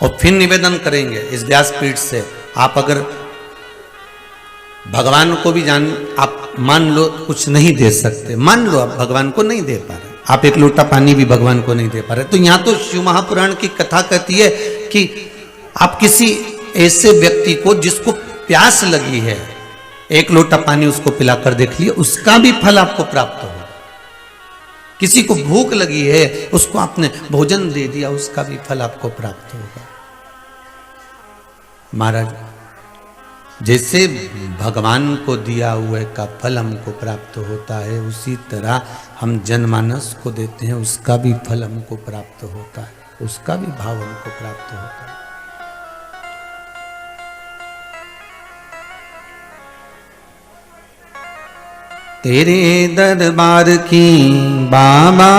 और फिर निवेदन करेंगे इस व्यासपीठ से, आप अगर भगवान को भी आप मान लो कुछ नहीं दे सकते, मान लो आप भगवान को नहीं दे पा रहे, आप एक लोटा पानी भी भगवान को नहीं दे पा रहे, तो यहां तो शिव महापुराण की कथा कहती है कि आप किसी ऐसे व्यक्ति को जिसको प्यास लगी है, एक लोटा पानी उसको पिलाकर देख लिया, उसका भी फल आपको प्राप्त होगा। किसी को भूख लगी है, उसको आपने भोजन दे दिया, उसका भी फल आपको प्राप्त होगा। महाराज जैसे भगवान को दिया हुए का फल हमको प्राप्त होता है, उसी तरह हम जनमानस को देते हैं, उसका भी फल हमको प्राप्त होता है, उसका भी भाव हमको प्राप्त होता है। तेरे दरबार की बाबा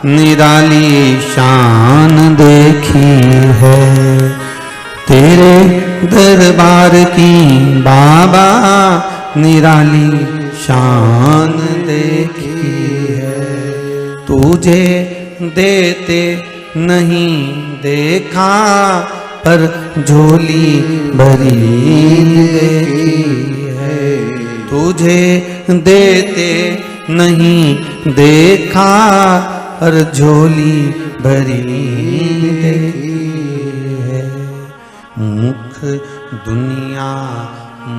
निराली शान देखी है, तेरे दरबार की बाबा निराली शान देखी है, तुझे देते नहीं देखा पर झोली भरी देखी है, तुझे देते नहीं देखा पर झोली भरी देखी है। मुख दुनिया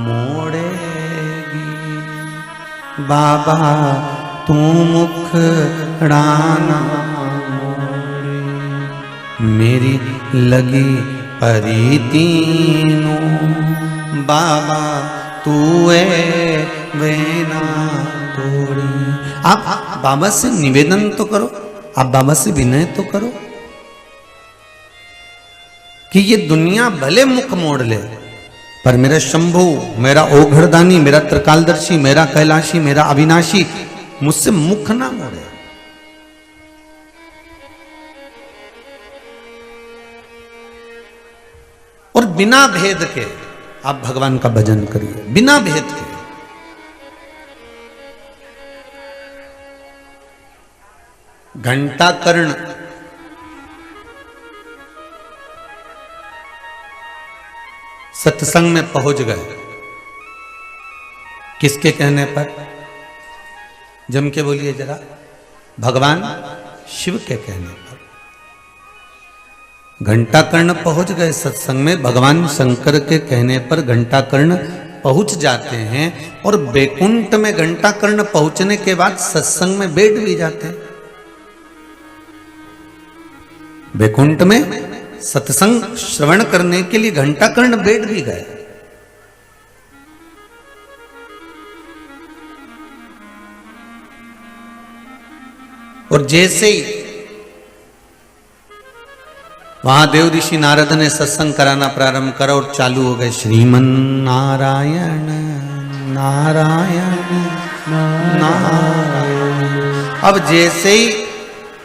मोड़ेगी बाबा तू मुख डाना मोड़े, मेरी लगी परी तीनों बाबा तू वेना तोड़ी। आप बाबा से निवेदन तो करो, आप बाबा से विनय तो करो कि ये दुनिया भले मुख मोड़ ले, पर मेरा शंभु, मेरा ओघड़दानी, मेरा त्रिकालदर्शी, मेरा कैलाशी, मेरा अविनाशी मुझसे मुख ना मोड़े। और बिना भेद के आप भगवान का भजन करिए, बिना भेद के। घंटा कर्ण सत्संग में पहुंच गए, किसके कहने पर? जम के बोलिए जरा, भगवान शिव के कहने पर। घंटा कर्ण पहुंच गए सत्संग में, भगवान शंकर के कहने पर घंटा कर्ण पहुंच जाते हैं। और बैकुंठ में घंटा कर्ण पहुंचने के बाद सत्संग में बैठ भी जाते हैं। बैकुंठ में सत्संग श्रवण करने के लिए घंटा कर्ण बैठ भी गए। और जैसे ही वहां देव ऋषि नारद ने सत्संग कराना प्रारंभ करा और चालू हो गए श्रीमन नारायण नारायण नारायण। अब जैसे ही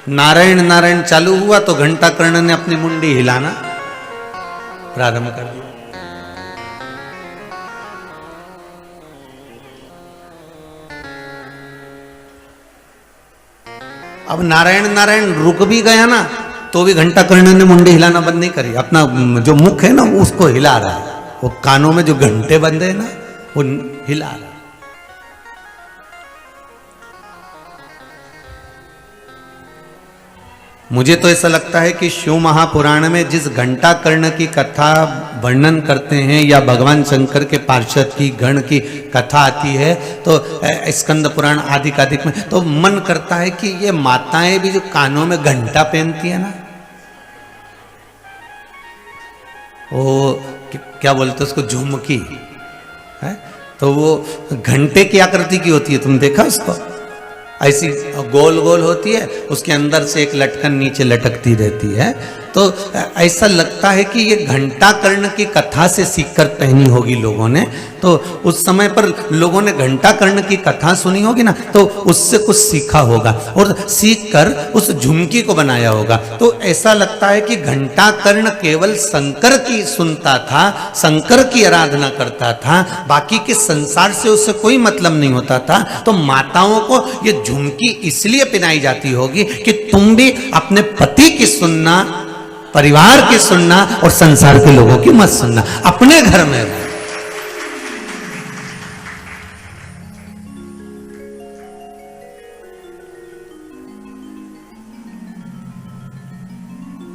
नारायण नारायण चालू हुआ तो घंटा कर्ण ने अपनी मुंडी हिलाना प्रारंभ कर दिया। अब नारायण नारायण रुक भी गया ना तो भी घंटा कर्ण ने मुंडी हिलाना बंद नहीं करी, अपना जो मुख है ना उसको हिला रहा है, वो कानों में जो घंटे बंधे हैं ना वो हिला रहा है। मुझे तो ऐसा लगता है कि शिव महापुराण में जिस घंटा कर्ण की कथा वर्णन करते हैं या भगवान शंकर के पार्षद की गण की कथा आती है तो स्कंद पुराण आदि कादिक में, तो मन करता है कि ये माताएं भी जो कानों में घंटा पहनती है ना, वो क्या बोलते हैं उसको, झुमकी है, तो वो घंटे की आकृति की होती है, तुम देखा उसको, ऐसी गोल गोल होती है, उसके अंदर से एक लटकन नीचे लटकती रहती है, तो ऐसा लगता है कि ये घंटा कर्ण की कथा से सीखकर पहनी होगी लोगों ने। तो उस समय पर लोगों ने घंटा कर्ण की कथा सुनी होगी ना, तो उससे कुछ सीखा होगा और सीख कर उस झुमकी को बनाया होगा। तो ऐसा लगता है कि घंटा कर्ण केवल शंकर की सुनता था, शंकर की आराधना करता था, बाकी के संसार से उससे कोई मतलब नहीं होता था। तो माताओं को ये झुमकी इसलिए पहनाई जाती होगी कि तुम भी अपने पति की सुनना, परिवार की सुनना और संसार के लोगों की मत सुनना, अपने घर में रहो।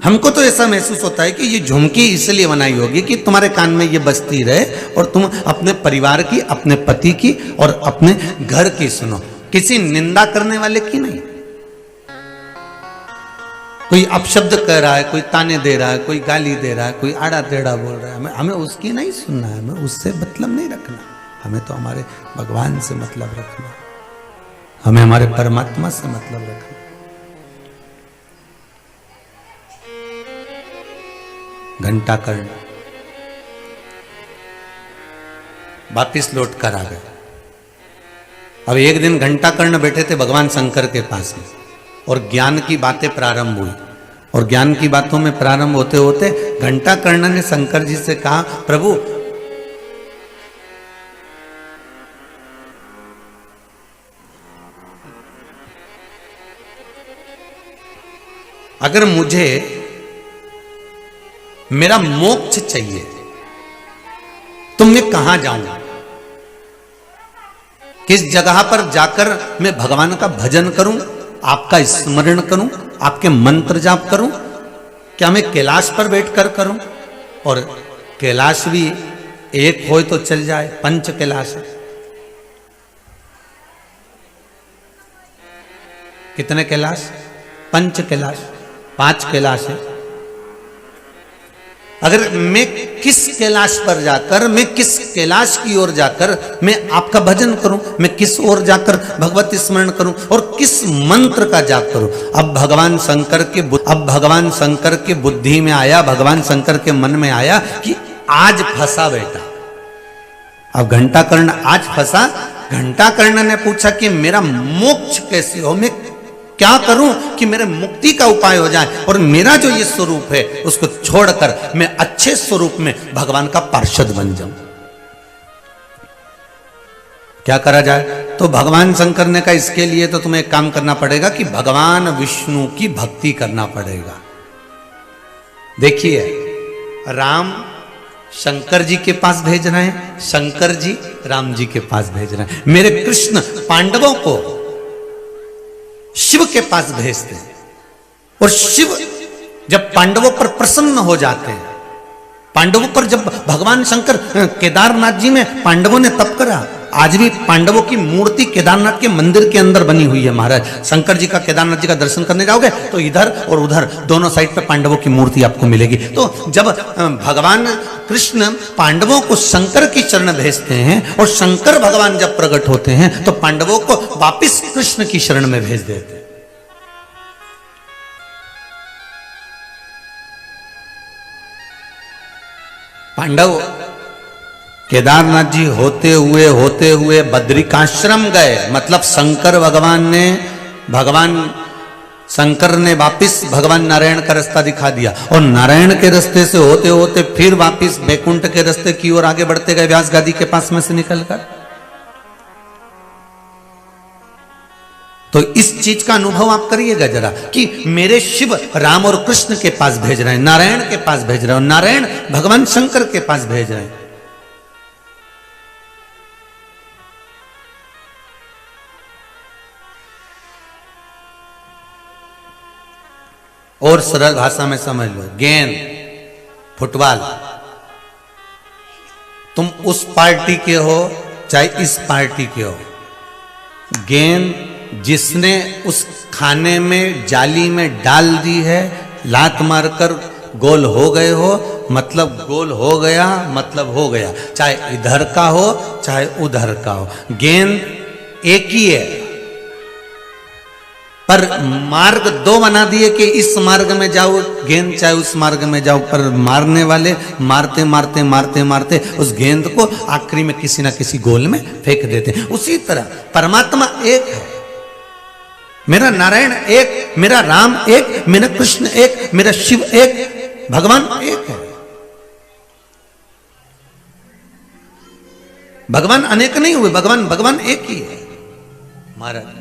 हमको तो ऐसा महसूस होता है कि ये झुमकी इसलिए बनाई होगी कि तुम्हारे कान में ये बजती रहे और तुम अपने परिवार की, अपने पति की और अपने घर की सुनो, किसी निंदा करने वाले की नहीं। कोई अपशब्द कह रहा है, कोई ताने दे रहा है, कोई गाली दे रहा है, कोई आड़ा टेढ़ा बोल रहा है, हमें उसकी नहीं सुनना है, हमें उससे मतलब नहीं रखना, हमें तो हमारे भगवान से मतलब रखना, हमें हमारे परमात्मा से मतलब रखना। घंटा कर्ण वापिस लौट कर आ गए। अब एक दिन घंटा कर्ण बैठे थे भगवान शंकर के पास में और ज्ञान की बातें प्रारंभ हुई, और ज्ञान की बातों में प्रारंभ होते होते घंटा कर्ण ने शंकर जी से कहा, प्रभु अगर मुझे मेरा मोक्ष चाहिए तो मैं कहां जाऊंगा, किस जगह पर जाकर मैं भगवान का भजन करूं, आपका स्मरण करूं, आपके मंत्र जाप करूं, क्या मैं कैलाश पर बैठकर करूं? और कैलाश भी एक हो तो चल जाए, पंच कैलाश है। कितने कैलाश? पंच कैलाश, 5 कैलाश है। अगर मैं किस कैलाश पर जाकर, मैं किस कैलाश की ओर जाकर मैं आपका भजन करूं, मैं किस ओर जाकर भगवत स्मरण करूं और किस मंत्र का जाप करूं? अब भगवान शंकर के बुद्धि में आया, भगवान शंकर के मन में आया कि आज फंसा बेटा। अब घंटा कर्ण आज फंसा। घंटा कर्ण ने पूछा कि मेरा मोक्ष कैसे हो, मैं क्या करूं कि मेरे मुक्ति का उपाय हो जाए और मेरा जो ये स्वरूप है उसको छोड़कर मैं अच्छे स्वरूप में भगवान का पार्षद बन जाऊं। क्या करा जाए? तो भगवान शंकर ने कहा इसके लिए तो तुम्हें एक काम करना पड़ेगा कि भगवान विष्णु की भक्ति करना पड़ेगा। देखिए, राम शंकर जी के पास भेज रहे हैं, शंकर जी राम जी के पास भेज रहे हैं। मेरे कृष्ण पांडवों को शिव के पास भेजते हैं और शिव जब पांडवों पर प्रसन्न हो जाते हैं, पांडवों पर जब भगवान शंकर केदारनाथ जी में पांडवों ने तप करा, आज भी पांडवों की मूर्ति केदारनाथ के मंदिर के अंदर बनी हुई है। महाराज शंकर जी का, केदारनाथ जी का दर्शन करने जाओगे तो इधर और उधर दोनों साइड पे पांडवों की मूर्ति आपको मिलेगी। तो जब भगवान कृष्ण पांडवों को शंकर की शरण भेजते हैं और शंकर भगवान जब प्रकट होते हैं तो पांडवों को वापिस कृष्ण की शरण में भेज देते हैं। पांडव केदारनाथ जी होते हुए बद्रिकाश्रम गए। मतलब शंकर भगवान ने भगवान शंकर ने वापिस भगवान नारायण का रास्ता दिखा दिया और नारायण के रास्ते से होते होते फिर वापिस बैकुंठ के रास्ते की ओर आगे बढ़ते गए व्यास गादी के पास में से निकलकर। तो इस चीज का अनुभव आप करिएगा जरा कि मेरे शिव राम और कृष्ण के पास भेज रहे हैं, नारायण के पास भेज रहे हैं और नारायण भगवान शंकर के पास भेज रहे हैं। और सरल भाषा में समझ लो, गेंद फुटबॉल, तुम उस पार्टी के हो चाहे इस पार्टी के हो, गेंद जिसने उस खाने में जाली में डाल दी है, लात मारकर गोल हो गए हो मतलब गोल हो गया, मतलब हो गया, चाहे इधर का हो चाहे उधर का हो, गेंद एक ही है। पर मार्ग दो बना दिए कि इस मार्ग में जाओ गेंद, चाहे उस मार्ग में जाओ, पर मारने वाले मारते मारते मारते मारते उस गेंद को आखिरी में किसी ना किसी गोल में फेंक देते हैं। उसी तरह परमात्मा एक है, मेरा नारायण एक, मेरा राम एक, मेरा कृष्ण एक, मेरा शिव एक, भगवान एक है। भगवान अनेक नहीं हुए, भगवान एक ही है महाराज।